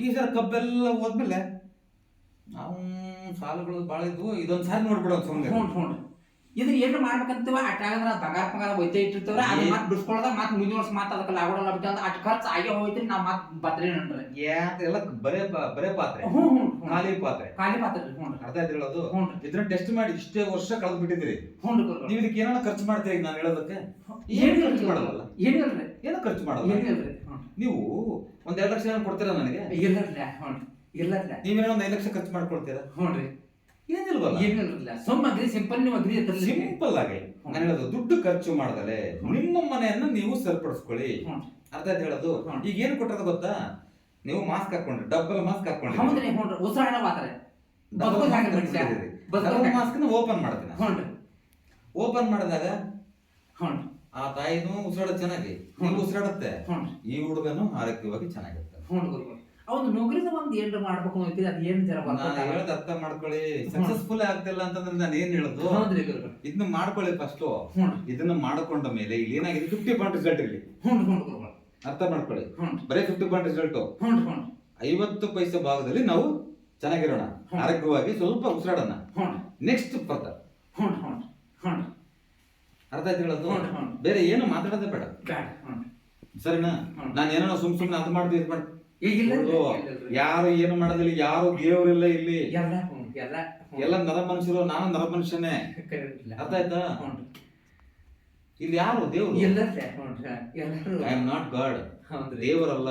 ಈ ಸರಿ ಕಬ್ಬೆಲ್ಲ ಹೋದ್ಮೇಲೆ ನಾವು ಸಾಲುಗಳು ಬಾಳ ಇದ್ವು, ಇದೊಂದ್ ಸಾರಿ ನೋಡ್ಬಿಡೋದು ಸುಮ್ನೆ. ಇದನ್ನ ಏನು ಮಾಡ್ಬೇಕಂತೀವ ಅಟ್ಟಾಗಂದ್ರ ಬಂಗಾರ ಒಯ್ತಾ ಇಟ್ಟಿರ್ತವ್ರ ಅದು ಮತ್ ಬಿಡ್ಸ್ಕೊಳ್ಳೋದ ಮತ್ ಮುಂದಿನ ವರ್ಷ ಮಾತ್ ಅದಕ್ಕೆಲ್ಲ ಆಗೋಲ್ಲ ಬಿಟ್ಟು ಅಷ್ಟು ಖರ್ಚು ಆಗೇ ಹೋಯ್ತ್ರಿ. ನಾವ್ ಮತ್ ಬತ್ರಿ ನನ್ರಿ ಎಲ್ಲ ಬರೇ ಪಾತ್ರೆ, ಖಾಲಿ ಪಾತ್ರೆ. ಅರ್ಥ ಆಯ್ತು ಹೇಳೋದು? ಇದನ್ನ ಟೆಸ್ಟ್ ಮಾಡಿ ಇಷ್ಟೇ ವರ್ಷ ಕಳೆದ್ ಬಿಟ್ಟಿದ್ರಿ. ನೀವ್ ಇದಕ್ಕೆ ಏನಾರ ಖರ್ಚು ಮಾಡ್ತೀರಿ ನಾನು ಹೇಳೋದಕ್ಕೆ? ಏನು ಖರ್ಚು ಮಾಡಲ್ಲ, ಏನು ಖರ್ಚು ಮಾಡಲ್ಲ. ನೀವು ಒಂದ್ 2 ಲಕ್ಷ ಕೊಡ್ತೀರಾ ನನಗೆ? ನೀವೇನೋ 1 ಲಕ್ಷ ಖರ್ಚು ಮಾಡ್ಕೊಳ್ತೀರಾ? ಏನಿಲ್ವಲ್ಲ, ಸಿಂಪಲ್ ಆಗಿ ನಾನು ಹೇಳೋದು, ದುಡ್ಡು ಖರ್ಚು ಮಾಡದಲೆ ನಿಮ್ಮ ಮನೆಯನ್ನ ನೀವು ಸರಿಪಡಿಸ್ಕೊಳ್ಳಿ. ಅರ್ಥ ಆಯ್ತು ಹೇಳೋದು? ಈಗ ಏನ್ ಕೊಟ್ಟದ ಗೊತ್ತಾ? ನೀವು ಮಾಸ್ಕ್ ಹಾಕೊಂಡ್ರಿ, ಡಬಲ್ ಮಾಸ್ಕ್ ಹಾಕೊಂಡ್ರಿ, ಮಾಸ್ಕ್ ಓಪನ್ ಮಾಡ್ತೀನಿ. ಓಪನ್ ಮಾಡಿದಾಗ ಆ ತಾಯಿನೂ ಉಸಿರಾಡೋದು ಚೆನ್ನಾಗಿ, ನೀವು ಉಸಿರಾಡುತ್ತೆ, ಈ ಹುಡುಗನು ಆರೋಗ್ಯವಾಗಿ ಚೆನ್ನಾಗಿರುತ್ತೆ. ಅವ್ನು ನೌಕರಿದ ಒಂದ್ ಏನ್ರ ಮಾಡ್ಬೇಕು ಅಂತೀರಿ, ಅದ್ ಏನ್ ಜರ ಹೇಳೋದು ಅರ್ಥ ಮಾಡ್ಕೊಳ್ಳಿ. ಸಕ್ಸಸ್ಫುಲ್ ಆಗ್ತಿಲ್ಲ ಅಂತಂದ್ರೆ ನಾನು ಏನ್ ಹೇಳುದು, ಇದನ್ನ ಮಾಡ್ಕೊಳ್ಳಿ ಫಸ್ಟ್. ಇದನ್ನ ಮಾಡ್ಕೊಂಡ ಮೇಲೆ ಇಲ್ಲಿ ಏನಾಗಿದೆ, 50% ರಿಸಲ್ಟ್ ಇರಲಿ. ಅರ್ಥ ಮಾಡ್ಕೊಳ್ಳಿ, ಬರೀ 50% ರಿಸಲ್ಟ್. 50 ಪೈಸೆ ಭಾಗದಲ್ಲಿ ನಾವು ಚೆನ್ನಾಗಿರೋಣ, ಆರೋಗ್ಯವಾಗಿ ಸ್ವಲ್ಪ ಉಸಿರಾಡೋಣ. Next further. ಅರ್ಥ ಆಯ್ತು ಹೇಳೋದು? ಬೇರೆ ಏನು ಮಾತಾಡೋದೇ ಬೇಡ, ಸರಿನಾ? ನಾನು ಏನೋ ಸುಮ್ನೆ ಅದು ಮಾಡ್ತೀವಿ, ಇದು ಮಾಡ್ತೀವಿ. ಯಾರು ಏನು ಮಾಡೋದಿಲ್ಲ, ಯಾರು ದೇವರಿಲ್ಲ ಇಲ್ಲಿ, ಎಲ್ಲ ನರ ಮನುಷ್ಯರು. ನಾನು ನರ ಮನುಷ್ಯನೇ, ಅರ್ಥ ಆಯ್ತಾ? ಇಲ್ಲಿ ಯಾರು ದೇವರು? ಐ ಆಮ್ ನಾಟ್ ಗಾಡ್, ದೇವರಲ್ಲ.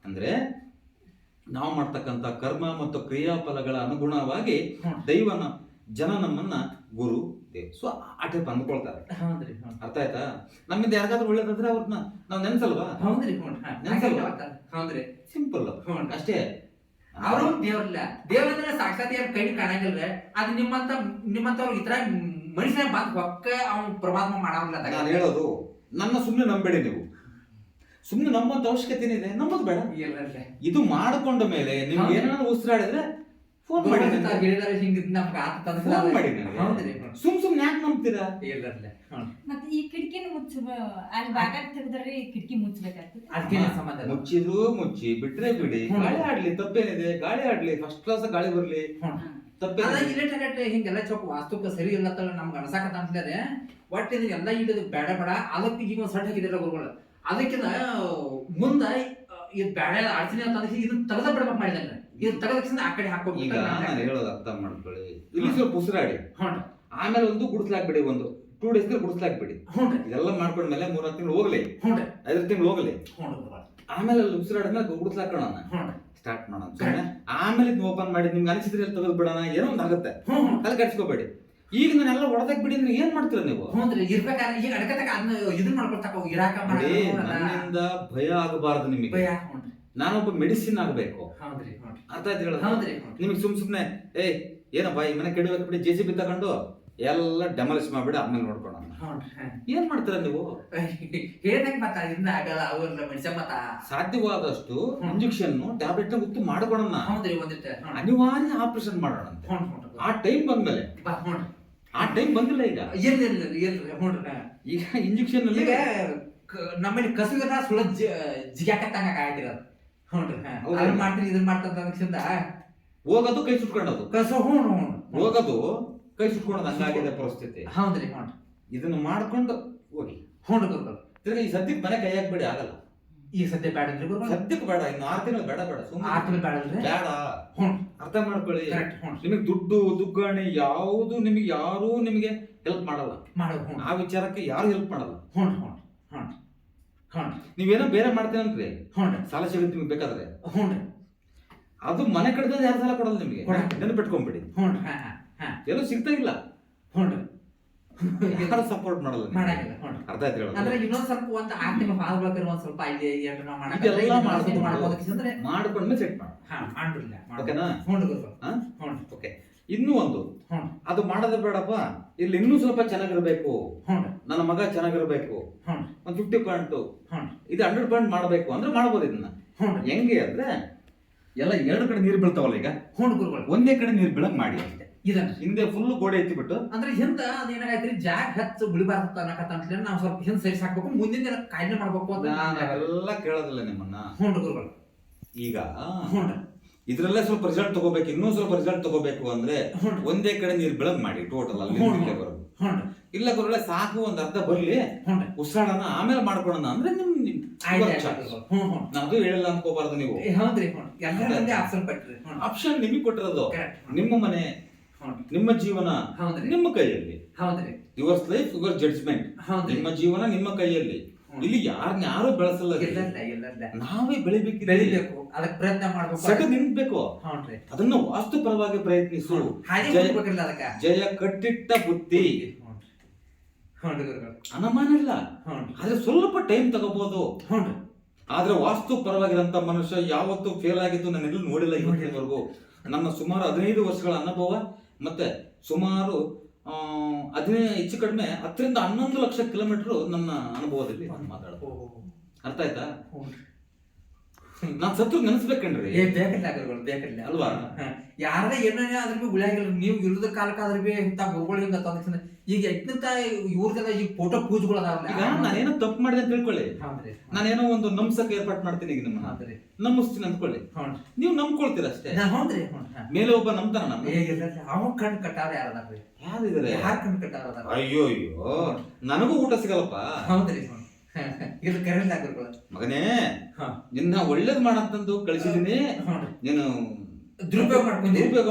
ಅಂದ್ರೆ ನಾವು ಮಾಡ್ತಕ್ಕಂಥ ಕರ್ಮ ಮತ್ತು ಕ್ರಿಯಾಫಲಗಳ ಅನುಗುಣವಾಗಿ ದೈವನ ಜನ ನಮ್ಮನ್ನ ಗುರು, ಸೊ ಆ ಟೈಪ್ ಅಂದ್ಕೊಳ್ತಾರೆ. ಹೌದ್ರಿ ಅರ್ಥ ಆಯ್ತಾ? ನಮ್ಮಿಂದ ಯಾರಿಗಾದ್ರೂ ಒಳ್ಳೇದಾದ್ರೆ ಅವ್ರನ್ನ ನಾವು ನೆನ್ಸಲ್ವಾ? ಹೌದ್ರಿ ನೆನ್ಸಲ್ವಾ? ಹೌದ್ರಿ ಸಿಂಪಲ್ ಅಷ್ಟೇ. ಅವರು ದೇವ್ರಲ್ಲ, ದೇವ್ರಂದ್ರೆ ಸಾಕ್ಷಾತ್ ಏನ್ ಕೈ ಕಾಣಂಗಿಲ್ರಿ. ಅದು ನಿಮ್ಮಂತವ್ರು ಈ ತರ ಮನುಷ್ಯನ ಬಂದ್ ಹೊಕ್ಕ ಅವ್ನು ಪ್ರಮಾದ ಮಾಡಾವಲ್ಲ. ನಾನು ಹೇಳೋದು, ನನ್ನ ಸುಮ್ಮನೆ ನಂಬೇಡಿ ನೀವು. ಸುಮ್ಮನೆ ನಮ್ಮಂತ ಅವಶ್ಯಕತೆ ಏನಿದೆ, ನಮ್ಮದು ಬೇಡ. ಇದು ಮಾಡಿಕೊಂಡ ಮೇಲೆ ನಿಮ್ಗೆ ಏನಾದ್ರು ಉಸಿರಾಡಿದ್ರೆ ಫೋನ್ ಮಾಡಿ ಹೇಳಿದಾರೆ, ಹಿಂಗ ನಮ್ಗೆ ಫೋನ್ ಮಾಡಿ. ಸುಮ್ನೆ ಯಾಕೆ ನಂಬ್ತೀರಾ? ಮತ್ತೆ ಈ ಕಿಟಕಿನ ಅಲ್ಲಿ ಬಾಗ ತೆಗೆದ್ರೆ ಕಿಟಕಿ ಮುಚ್ಚಬೇಕಾಗ್ತದೆ. ಅದಕ್ಕೆ ಸಂಬಂಧ ಮುಚ್ಚಿದ್ರು ಮುಚ್ಚಿ, ಬಿಟ್ರೆ ಬಿಡಿ. ಗಾಳಿ ಆಡ್ಲಿ, ತಪ್ಪೇನಿದೆ? ಗಾಳಿ ಆಡ್ಲಿ, ಫಸ್ಟ್ ಕ್ಲಾಸ್ ಗಾಳಿ ಬರ್ಲಿ, ತಪ್ಪೇನಿದೆ? ಹಿಂಗೆಲ್ಲ ಚೌಕ ವಾಸ್ತುಕ ಸರಿ ಇಲ್ಲ ನಮ್ಗೆ ಅನ್ಸಾಕತ್ತ ಅಂತಂದ್ರೆ ಒಟ್ಟು ಎಲ್ಲ ಈಗ ಬೇಡ ಬೇಡ. ಅದಕ್ಕೆ ಈಗ ಒಂದ್ ಸಟ್ ಹಾಕಿದಿಲ್ಲ ಗುರುಗಳು. ಅದಕ್ಕಿಂತ ಮುಂದ ಇದು ಬೇಡ ಅಡಚಣೆ ಅಂತಂದ್ರೆ ಇದನ್ನ ತೆಗೆದ ಬಿಡ್ಬೇಕು ಮಾಡಿದ್ರೆ, ಇದು ತೆಗೆದ ಆ ಕಡೆ ಹಾಕೋಬೇಕು. ಈಗ ನಾನು ಹೇಳೋದು ಅರ್ಥ ಮಾಡ್ಕೊಳ್ಳಿ. ಇಲ್ಲಿ ಸ್ವಲ್ಪ ಉಸಿರಾಡಿ, ಆಮೇಲೆ ಒಂದು ಗುಡಿಸ್ಲಾಕ್ಬಿಡಿ, ಒಂದು 2 days ಗುಡಿಸ್ಲಾಕ್ಬಿಡಿ. ಇದೆಲ್ಲ ಮಾಡ್ಕೊಂಡ್ಮೇಲೆ 3-4 ತಿಂಗಳು ಹೋಗ್ಲಿ, 5 ತಿಂಗಳು ಹೋಗ್ಲಿ, ಆಮೇಲೆ ಅಲ್ಲಿ ಉಸಿರಾಡಿದ್ಮೇಲೆ ಗುಡಿಸ್ಲಾಕೋಣ, ಸ್ಟಾರ್ಟ್ ಮಾಡೋಣ. ಆಮೇಲೆ ಇದು ಓಪನ್ ಮಾಡಿ ನಿಮ್ಗೆ ಅನಿಸಿದ್ರೆ ತೆಗೆದು ಬಿಡೋಣ, ಏನೋ ಒಂದು ಆಗುತ್ತೆ. ಅಲ್ಲಿ ಕಟ್ಸ್ಕೋಬೇಡಿ. ಈಗ ನಾನೆಲ್ಲ ಹೊಡೆದಾಕ್ ಬಿಡಿ ಅಂದ್ರೆ ಏನ್ ಮಾಡ್ತೀರ ನೀವು? ಇರ್ಬೇಕಾದ್ರೆ ಈಗ ಅಡಕತಕ ಇದನ್ನ ಮಾಡ್ಕೊಳ್ತಾಕ ಇರಾಕ ನನ್ನಿಂದ ಭಯ ಆಗಬಾರದು ನಿಮಗೆ. ನಾನೊಬ್ಬ ಮೆಡಿಸಿನ್ ಆಗ್ಬೇಕು. ಅರ್ಥ ಆಯ್ತು ಹೇಳ? ನಿಮಗೆ ಸುಮ್ನೆ ಏನಪ್ಪ ಈ ಮನೆ ಕೆಡಬೇಕು ಬಿಡಿ, JCB ತಗೊಂಡು ಎಲ್ಲ ಡೆಮಾಲಿಶ್ ಮಾಡ್ಬಿಡಿ, ಆಮೇಲೆ ನೋಡ್ಕೊಳ. ಏನ್ ಮಾಡ್ತೀರ ನೀವು? ಸಾಧ್ಯವಾದಷ್ಟು ಇಂಜೆಕ್ಷನ್ ಟ್ಯಾಬ್ಲೆಟ್ ಗುತ್ತು ಮಾಡ್ಕೊಳ, ಅನಿವಾರ್ಯ ಆಪರೇಷನ್ ಮಾಡೋಣ. ಆ ಟೈಮ್ ಬಂದ್ಮೇಲೆ, ಆ ಟೈಮ್ ಬಂದಿಲ್ಲ. ಈಗ ಇಂಜೆಕ್ಷನ್ ಅಲ್ಲಿ ನಮ್ಮಲ್ಲಿ ಕಸುಗೆಲ್ಲ ಸುಳ ಜಿಗಾಕತ್ತಂಗ ಆಗಿರೋದು. ಮಾಡ್ತೀನಿ ಇದನ್ನ ಮಾಡ್ತಂದ ಹೋಗೋದು ಕೈ ಸುಟ್ಕೊಂಡದು, ಕಸ ಹೋಗೋದು ಕೈ ಸುಟ್ಕೊಂಡದ್ ಹಂಗಾಗಿದೆ ಪರಿಸ್ಥಿತಿ. ಹೌದ್ರಿ. ಇದನ್ನ ಮಾಡ್ಕೊಂಡು ಹೋಗಿ ತಿರ್ಗ ಈ ಸದ್ಯಕ್ಕೆ ಮನೆ ಕೈ ಹಾಕ್ಬೇಡಿ, ಆಗಲ್ಲ. ಈಗ ಸದ್ಯ ಬೇಡ, ಸದ್ಯಕ್ಕೆ ಬೇಡ. ಇನ್ನು 6 ತಿಂಗಳು ಬೇಡ, 6 ತಿಂಗಳು ಬೇಡ. ಅರ್ಥ ಮಾಡ್ಕೊಳ್ಳಿ. ನಿಮಗೆ ದುಡ್ಡು ದುಗ್ಗಾಣಿ ಯಾವುದು ನಿಮಗೆ ಯಾರು ನಿಮಗೆ ಹೆಲ್ಪ್ ಮಾಡಲ್ಲ. ಆ ವಿಚಾರಕ್ಕೆ ಯಾರು ಹೆಲ್ಪ್ ಮಾಡಲ್ಲ. ನೀವೇನೋ ಬೇರೆ ಮಾಡ್ತೇನಂತ್ರಿ, ಸಾಲ ಸಿಗುತ್ತೆ ನಿಮ್ಗೆ ಬೇಕಾದ್ರೆ. ಅದು ಮನೆ ಕಡೆದ ಯಾರು ಸಾಲ ಕೊಡಲ್ಲ ನಿಮಗೆ, ನೆನಪಿಟ್ಕೊಂಡ್ಬಿಡಿ. ಎಲ್ಲೂ ಸಿಗ್ತಾ ಇಲ್ಲ, ಯಾರು ಸಪೋರ್ಟ್ ಮಾಡಲ್ಲ. ಅರ್ಥ ಆಯ್ತು ಹೇಳೋದು? ಅಂದ್ರೆ ಇನ್ನೊಂದ್ ಸ್ವಲ್ಪ ಒಂದು 6 ತಿಂಗಳು ಹಾಲ್ಬೇಕಾದ್ರೆ ಒಂದ್ ಸ್ವಲ್ಪ ಇಲ್ಲಿ ಇದೆಲ್ಲ ಮಾಡ್ಕೊಂಡ್ಮೇಲೆ ಸೆಟ್ ಮಾಡಿ. ಓಕೆನಾ? ಓಕೆ. ಇನ್ನೂ ಒಂದು, ಅದು ಮಾಡೋದೇ ಬೇಡಪ್ಪ, ಇಲ್ಲಿ ಇನ್ನೂ ಸ್ವಲ್ಪ ಚೆನ್ನಾಗಿರ್ಬೇಕು, ನನ್ನ ಮಗ ಚೆನ್ನಾಗಿರ್ಬೇಕು, ಒಂದು 50% ಇದು 100% ಮಾಡಬೇಕು ಅಂದ್ರೆ ಮಾಡ್ಬೋದು. ಇದನ್ನ ಹೆಂಗೆ ಅಂದ್ರೆ ಎಲ್ಲ 2 ಕಡೆ ನೀರು ಬೀಳ್ತಾವಲ್ಲ, ಈಗ ಒಂದೇ ಕಡೆ ನೀರು ಬೀಳಕ್ ಮಾಡಿ ಅಷ್ಟೇ. ಹಿಂದೆ ಫುಲ್ ಗೋಡೆ ಎತ್ತಿಬಿಟ್ಟು ಅಂದ್ರೆ ಹಿಂದ ಅದೇನಾಗೈತ್ರಿ, ಜಾಗ ಹೆಚ್ಚು ಉಳಿಬಾರ್ದು ಅನ್ನಕತ್ತ ನಾವು ಸ್ವಲ್ಪ ಹಿಂದ್ ಸೈಡ್ ಹಾಕ್ಬೇಕು, ಮುಂದಿನ ಕಾಯಿಲೆ ಮಾಡ್ಬೇಕು ಅಂತ ನಾವೆಲ್ಲ ಕೇಳೋದಿಲ್ಲ ನಿಮ್ಮನ್ನ. ಗುರುಗಳು. ಈಗ ಇದ್ರಲ್ಲೇ ಸ್ವಲ್ಪ ರಿಸಲ್ಟ್ ತಗೋಬೇಕು, ಇನ್ನೂ ಸ್ವಲ್ಪ ರಿಸಲ್ಟ್ ತಗೋಬೇಕು ಅಂದ್ರೆ ಒಂದೇ ಕಡೆ ನೀರ್ ಬೆಳಗ್ ಮಾಡಿ ಟೋಟಲ್ ಅಲ್ಲಿ ಬರೋದು. ಇಲ್ಲ ಗುರುಗಳೇ ಸಾಕು, ಒಂದ್ ಅರ್ಧ ಬರ್ಲಿ, ಉಸಿರಾಡೋಣ, ಆಮೇಲೆ ಮಾಡ್ಕೊಳೋಣ ಅಂದ್ರೆ ಅದು ಹೇಳಿಲ್ಲ ಅನ್ಕೋಬಾರ್ದು ನೀವು. ಆಪ್ಷನ್ ನಿಮಗೆ ಕೊಟ್ಟಿರೋದು. ನಿಮ್ಮ ಮನೆ, ನಿಮ್ಮ ಜೀವನ ನಿಮ್ಮ ಕೈಯಲ್ಲಿ. Yours life your judgment. ನಿಮ್ಮ ಜೀವನ ನಿಮ್ಮ ಕೈಯಲ್ಲಿ. ಇಲ್ಲಿ ಯಾರು ಬೆಳೆಸಲ್ಲ, ನಾವೇ ಬೆಳಿಬೇಕು. ಅದಕ್ಕೆ ಪ್ರಯತ್ನ ಮಾಡ್ಬೇಕು, ಸೆಟ್ ನಿಂತ್ಬೇಕು. ಅದನ್ನ ವಾಸ್ತುಪರವಾಗಿ ಪ್ರಯತ್ನಿಸು. ಜಯ ಕಟ್ಟಿಟ್ಟ ಬುದ್ಧಿ, ಅನುಮಾನ ಇಲ್ಲ. ಆದ್ರೆ ಸ್ವಲ್ಪ ಟೈಮ್ ತಗೋಬಹುದು. ಆದ್ರೆ ವಾಸ್ತು ಪರವಾಗಿರಂತ ಮನುಷ್ಯ ಯಾವತ್ತೂ ಫೇಲ್ ಆಗಿದ್ದು ನಾನು ಎಲ್ಲೂ ನೋಡಿಲ್ಲ ಇವತ್ತಿನವರೆಗೂ. ನನ್ನ ಸುಮಾರು 15 ವರ್ಷಗಳ ಅನುಭವ ಮತ್ತೆ ಸುಮಾರು 15 ಹೆಚ್ಚು ಕಡಿಮೆ 10 ರಿಂದ 11 ಲಕ್ಷ ಕಿಲೋಮೀಟರ್ ನನ್ನ ಅನುಭವದಲ್ಲಿ ಮಾತಾಡೋದು. ಅರ್ಥ ಆಯ್ತಾ? ನಾನ್ ಸತ್ರು ನೆನೆಸ್ಬೇಕನ್ರಿ, ಬೇಕಿಲ್ಲ ಅಲ್ವಾ? ಯಾರ ಏನೇ ಅದ್ರ ಬಿ ಉಳಿಯಾಗಿಲ್ಲ. ನೀವು ಇಲ್ಲದ ಕಾಲಕ್ಕಾದ್ರೆ ಬಿ ಇಂತ ಗುರುಗಳು ಹಿಂಗ ಈಗ ಎಂತ ಇವ್ರದೆಲ್ಲ ಈಗ ಫೋಟೋ ಪೂಜೆಗಳು ಅದಾವಲ್ಲ. ಈಗ ನಾನೇನೋ ತಪ್ಪು ಮಾಡಿದೆ ಅಂತ ತಿಳ್ಕೊಳ್ಳಿ, ನಾನೇನೋ ಒಂದು ನಮ್ಸಕ್ಕೆ ಏರ್ಪಾಟ್ ಮಾಡ್ತೀನಿ, ಈಗ ನಿಮ್ಮನ್ನ ನಮ್ಮಿಸ್ತೀನಿ ಅಂದ್ಕೊಳ್ಳಿ, ನೀವು ನಂಬ್ಕೊಳ್ತೀರ ಅಷ್ಟೇ. ಮೇಲೆ ಒಬ್ಬ ನಂಬ್ತಾನ ನಮ್ಮ ಅವ ಕಣ್ ಕಟ್ಟಾರ ಯಾರದಾರ್ರಿ? ಯಾರಿದ್ದಾರೆ? ಯಾರು ಕಣ್ ಕಟ್ಟಾರ? ಅಯ್ಯೋ ನನಗೂ ಊಟ ಸಿಗಲ್ಲಪ್ಪ. ಹೌದ್ರಿ. ಇದು ಕರೆಂಟ್ ಮಗನೇ, ನಿನ್ನ ಒಳ್ಳೇದ್ ಮಾಡಂತಂದು ಕಳಿಸಿದೀನಿ, ನೀನು ದುರುಪಯೋಗ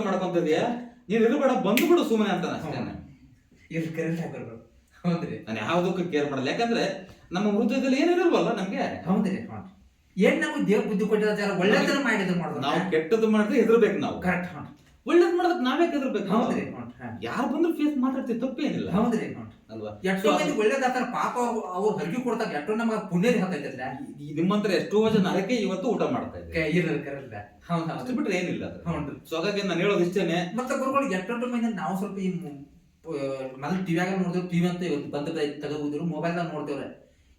ಮಾಡ್ಕೊಂತಿದ್ಯಾ, ನೀನ್ ಇರಬೇಡ, ಬಂದ್ಬಿಡು ಸುಮ್ಮನೆ ಅಂತ ಅಷ್ಟೇ. ನಾನು ಯಾವ್ದಕ್ಕೂ ಕೇರ್ ಮಾಡಲ್ಲ, ಯಾಕಂದ್ರೆ ನಮ್ಮ ಹೃದಯದಲ್ಲಿ ಏನಿರಲ್ವಲ್ಲ ನಮ್ಗೆ. ಹೌದ್ರಿ. ಏನ್ ನಮ್ಗೆ ದೇವ್ ಬುದ್ಧಿ ಕೊಟ್ಟಿದ್ದಾರೆ, ಒಳ್ಳೆದನ್ನ ಮಾಡಿದ್ರು ಮಾಡೋದು. ನಾವು ಕೆಟ್ಟದ್ದು ಮಾಡಿದ್ರೆ ಹೆದರ್ಬೇಕು ನಾವು. ಕರೆಕ್ಟ್. ಒಳ್ಳೇದ್ ಮಾಡೋದಕ್ಕೆ ನಾವೇ ಕದರ್ಬೇಕು. ಹೌದ್ರಿ ಯಾರು ಬಂದ್ರು ಫೇಸ್ ಮಾತಾಡ್ತೀವಿ, ತಪ್ಪೇನಿಲ್ಲ ಹೌದ್ರಿ ಅಲ್ವಾ? ಎಷ್ಟೋ ಮಂದಿ ಒಳ್ಳೇದಾತಾರ ಪಾಪ ಅವ್ರು ಹರಗಿ ಕೊಡ್ತಾರ, ಎಷ್ಟೋ ನಮ್ಗೆ ಪುಣ್ಯ ಹತ್ತೈತಲ್ಲ. ನಿಮ್ಮಂತರ ಎಷ್ಟೋ ಜನ ಅದಕ್ಕೆ ಇವತ್ತು ಊಟ ಮಾಡ್ತಾ ಇದ್ದಾರೆ. ಇರಲ್ಲ ಅಷ್ಟು ಬಿಟ್ರೆ ಏನಿಲ್ಲ ಅದು. ಹೌದು. ಸೊ ಹಾಗಾಗಿ ನಾನು ಹೇಳೋದು ಇಷ್ಟೇನೆ. ಮತ್ತೆ ಗುರುಗಳಿಗೆ ಎಷ್ಟೊಂದು ಮಂದಿ ನಾವು ಸ್ವಲ್ಪ ಈ ಮೊದಲು ಟಿವಿಯಾಗ ನೋಡಿದ್ರು, ಟಿವಿ ಅಂತ ಇವತ್ತು ಬಂದ ತೆಗೆದಿದ್ರು, ಮೊಬೈಲ್ದಾಗ ನೋಡ್ತೇವ್ರೆ.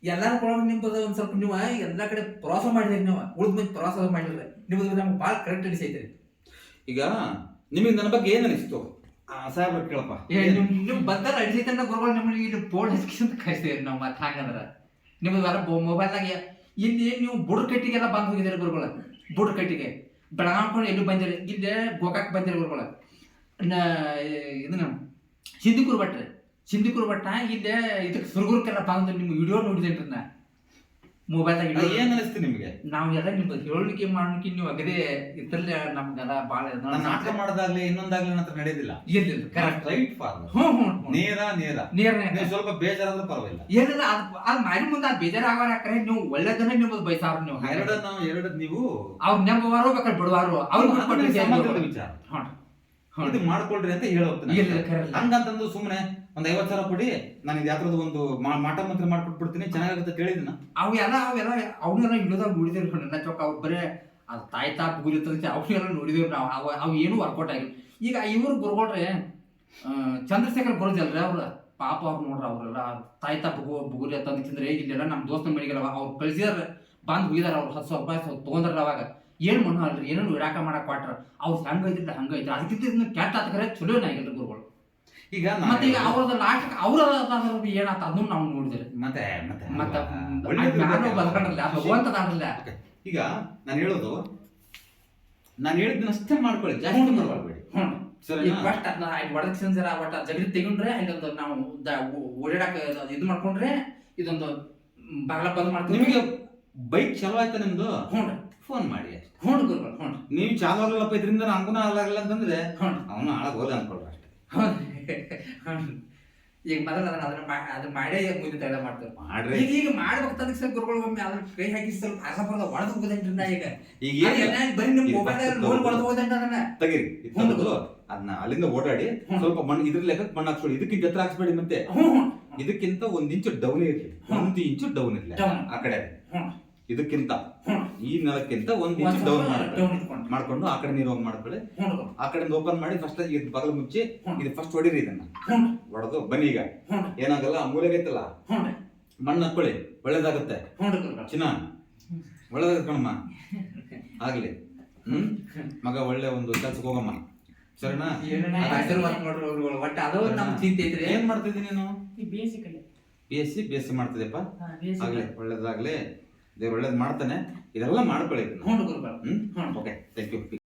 ಎಲ್ಲಾರು ಕೊಡೋದು ನಿಂಬದು ಒಂದ್ ಸ್ವಲ್ಪ ನೀವು ಎಲ್ಲಾ ಕಡೆ ಪ್ರವಾಸ ಮಾಡಿದ್ರಿ, ನೀವು ಉಳಿದ ಮಂದಿ ಪ್ರವಾಸ ಮಾಡಿದ್ರೆ ನಿಮ್ಮದು ನಮ್ಗೆ ಭಾಳ ಕರೆಕ್ಟ್ ಅನಿಸೈತ್ರಿ. ಈಗ ನಿಮಗೆ ನನ್ನ ಬಗ್ಗೆ ಏನ್ ಅನಿಸ್ತು ಸಾಹೇಬ್ರ ಕೇಳಪ್ಪ. ನಿಮ್ ಬಂದಾರ ಅಡಿಸೈತಂತ ಗುರುಗಳು ನಮ್ಮಲ್ಲಿ ಇಲ್ಲಿ ಬೋರ್ಡ್ ಹಚ್ಕಿಂತ ಕಳಿಸ್ತೇವೆ ನಾವು. ಮತ್ತೆ ಹಾಗಂದ್ರ ನಿಮ್ದು ಮೊಬೈಲ್ದಾಗ ಇಲ್ಲಿ ನೀವು ಬುಡಕಟ್ಟಿಗೆಲ್ಲ ಬಂದ್ ಹೋಗಿದ್ದೀರಿ ಗುರುಗಳು. ಬುಡಕಟ್ಟಿಗೆ ಬೆಳಗಾವಿ ಎಲ್ಲೂ ಬಂದಿರಿ, ಇಲ್ಲೇ ಗೋಕಾಕ್ ಬಂದಿರಿ ಗುರುಗಳು. ಇದನ್ನ ಸಿಂಧಿಕೂರು ಭಟ್ಟ ಇಲ್ಲೇ ಇದಕ್ಕೆ ಸುರಗುರ್ಕೆಲ್ಲ ಬಂದು ನಿಮ್ಮ ವಿಡಿಯೋ ನೋಡಿದೇನ್ರಿ ನಾ ಮೊಬೈಲ್ದಾಗ. ಏನ್ ಅನಿಸ್ತು ನಿಮ್ಗೆ? ನಾವ್ ಎಲ್ಲ ನಿಮ್ಗೆ ಹೇಳಲಿಕ್ಕೆ ಮಾಡ್ಲಿಕ್ಕೆ ನೀವು ಅಗದೇ ಇದ್ರಲ್ಲೇ ನಮ್ಗೆಲ್ಲ ಬಾಳ ನಾಟಕ ಮಾಡೋದಾಗ್ಲಿ ಇನ್ನೊಂದಾಗ್ಲಿ ನನ್ನ ಹತ್ರ ನಡೆಯೋದಿಲ್ಲ. ಇರ್ಲಿಲ್ಲ. Correct right form. ನೇರ ನೀವು ಸ್ವಲ್ಪ ಬೇಜಾರಾದ್ರೂ ಪರವಾಗಿಲ್ಲ. ಏನಿಲ್ಲ ಅದ್ ಮಾಡಿ ಮುಂದೆ ಅದ್ ಬೇಜಾರಾಗೋರ್ ಯಾಕ್ರೆ ನೀವು ಒಳ್ಳೆದನ್ನ ನಿಮ್ಮದು ಬಯಸಾರ. ನೀವು ಎರಡು ನೀವು ಅವ್ರ ನೆಂಬವಾರು ಬೇಕಾದ್ರೆ ಬಿಡುವಾರು ಅವ್ರಿಗೆ ವಿಚಾರ ಇದು ಮಾಡ್ಕೊಳ್ರಿ ಅಂತ ಹೇಳೋಗ್ತೀನಿ. ಹಂಗಂತಂದು ಸುಮ್ನೆ ಒಂದ್ 50,000 ಕೊಡಿ, ನನಗೆ ಯಾವ್ದು ಒಂದು ಮಾಟ ಮಂತ್ರ ಮಾಡ್ಕೊಟ್ಬಿಡ್ತೀನಿ, ಚೆನ್ನಾಗುತ್ತೆ ಹೇಳಿದ್ನ. ಅವೆಲ್ಲ ಅವನ್ನೆಲ್ಲ ಇಳಿದಾಗ ನೋಡಿದೇವ್ರಿ ನನ್ನ ಚೌಕ. ಅವ್ರು ಬರೇ ಅದು ತಾಯಿ ತಾಪ್ ಗುರಿತಂತೆ ಅವನ್ನೆಲ್ಲ ನೋಡಿದೇವ್ರಿ ನಾವು. ಅವು ಏನು ವರ್ಕೌಟ್ ಆಗಿಲ್ಲ. ಈಗ ಇವ್ರು ಗುರುಗಳ್ರಿ ಚಂದ್ರಶೇಖರ್ ಗುರುಜಲ್ರಿ ಅವ್ರ ಪಾಪ ಅವ್ರು ನೋಡ್ರಿ, ಅವ್ರೆಲ್ಲ ತಾಯಿ ತಾಪ್ ಬುಗುರಿ ಅಂತಂದ್ರೆ ಇಲ್ಲೆಲ್ಲ ನಮ್ಮ ದೋಸ್ತ ಮಡಿಗೆಲ್ಲ ಅವ್ರು ಕಳಿಸಿದಾರ, ಬಂದ್ ಹೋಗಿದಾರ. ಅವ್ರು 10,000 ರೂಪಾಯಿ ತೊಗೊಂಡ್ರ. ಅವಾಗ ಏನ್ ಮಣ್ಣು ಅಲ್ರಿ, ಏನೇನು ಇರಾಕ ಮಾಡಕ್ ಕೊಟ್ರ. ಅವ್ರು ಹಂಗೈತಿಲ್ಲ ಹಂಗೈತಿ, ಅದಕ್ಕಿಂತ ಇದನ್ನ ಕೆಟ್ಟ ಆತಕರೆ ಚಲೋ ಏನಾಗಿಲ್ರಿ ಗುರುಗಳು. ಈಗ ಮತ್ತೆ ಈಗ ಅವ್ರದ ಲಾಸ್ಟ್ ಅವ್ರ ಏನಾತ ಅದನ್ನು ನಾವು ನೋಡಿದ್ರಿ. ಮತ್ತೆ ಭಗವಂತದಾದ್ರಲ್ಲ. ಈಗ ನಾನು ಹೇಳೋದು, ನಾನು ಹೇಳಿದ್ದನ್ನ ಅಷ್ಟೇ ಮಾಡ್ಕೊಳ್ಳಿ, ಜಾಸ್ತಿ ಮಾಡ್ಕೊಳ್ಬೇಡಿ. ಒಟ್ಟ ಜಗಲಿ ತೆಗೊಂಡ್ರೆ ಇಲ್ಲೊಂದು ನಾವು ಓಡಾಡಕ ಇದು ಮಾಡ್ಕೊಂಡ್ರೆ ಇದೊಂದು ಬಾಗ್ಲ ಬಂದ್ ಮಾಡ್ತೀವಿ. ನಿಮಗೆ ಬೈಕ್ ಚಲೋ ಆಯ್ತಾ ನಿಮ್ದು? ಫೋನ್ ಮಾಡಿ ಅಷ್ಟೇ. ನೀವು ಚಾಲು ಆಗಲ್ಲಪ್ಪ ಇದರಿಂದ ನಂಗೂ ಆಗಲ್ಲ ಅಂತಂದ್ರೆ ಅವನು ಹಾಳಾಗ ಹೋದ ಅನ್ಕೊಳ್ರಿ ಅಷ್ಟೇ. ಈಗ ಮೊದಲ ಅದನ್ನ ಮಾಡೇ ಮುಂದೆ ತಡ ಮಾಡ್ತಾರೆ. ಮಾಡ್ರಿ ಈಗ ಮಾಡ್ಬೇಕು ಸರ್ ಗುರುಗಳು. ಒಮ್ಮೆ ಅದನ್ನ ಕೈ ಹಾಕಿ ಸ್ವಲ್ಪ ಅರ್ಧ ಬರ್ದ ಒಳದು ಹೋಗೋದೇನ್ರಿ ನಾ. ಈಗ ಬರೀ ನಿಮ್ ಮೊಬೈಲ್ ನೋಡಿ ಒಳದು ಹೋಗೋದೇನ್ರಿ ಅದನ್ನ ತೆಗೀರಿ. ಅದನ್ನ ಅಲ್ಲಿಂದ ಓಡಾಡಿ ಸ್ವಲ್ಪ ಮಣ್ಣು ಇದ್ರ ಲೆಕ್ಕಕ್ಕೆ ಮಣ್ಣು ಹಾಕ್ಸ್ಕೊಳ್ಳಿ. ಇದಕ್ಕಿಂತ ಎತ್ತರ ಹಾಕ್ಸ್ಬೇಡಿ, ಮತ್ತೆ ಇದಕ್ಕಿಂತ 1 ಇಂಚು ಡೌನ್ ಇರ್ಲಿ, 1 ಇಂಚು ಡೌನ್ ಇರ್ಲಿ ಆ ಕಡೆ. ಇದಕ್ಕಿಂತ ಈ ನೆಲಕ್ಕಿಂತ 1 ಇಂಚು ಡೌನ್ ಮಾಡ್ಕೊಂಡು ಆ ಕಡೆ ನೀರು ಹೋಗಿ ಮಾಡ್ಕೊಳ್ಳಿ. ಆ ಕಡೆಯಿಂದ ಓಪನ್ ಮಾಡಿ ಫಸ್ಟ್ ಇದು ಬಗಲು ಮುಚ್ಚಿ ಇದು ಫಸ್ಟ್ ಹೊಡಿರಿ. ಇದನ್ನ ಹೊಡೆದು ಬನ್ನಿ. ಈಗ ಏನಾಗಲ್ಲ, ಮೂಲೆಗೈತಲ್ಲ ಮಣ್ಣು ಹಾಕೊಳ್ಳಿ, ಒಳ್ಳೇದಾಗತ್ತೆ. ಚಿನ್ನ ಒಳ್ಳೇದಾಗತ್ತೆ ಕಣಮ್ಮ, ಆಗ್ಲಿ. ಮಗ ಒಳ್ಳೆ ಒಂದು ಕೆಲ್ಸಕ್ಕೆ ಹೋಗಮ್ಮ, ಸರಿನಾ? ಏನ್ ಮಾಡ್ತಿದ್ದೀನಿ ನೀನು? BSc ಮಾಡ್ತಿದ್ದೆಪ್ಪ. ಆಗ್ಲಿ, ಒಳ್ಳೇದಾಗ್ಲಿ, ದೇವ್ರು ಒಳ್ಳೇದ್ ಮಾಡ್ತಾನೆ. ಇದೆಲ್ಲ ಮಾಡ್ಕೊಳ್ಳಿ. Okay, thank you.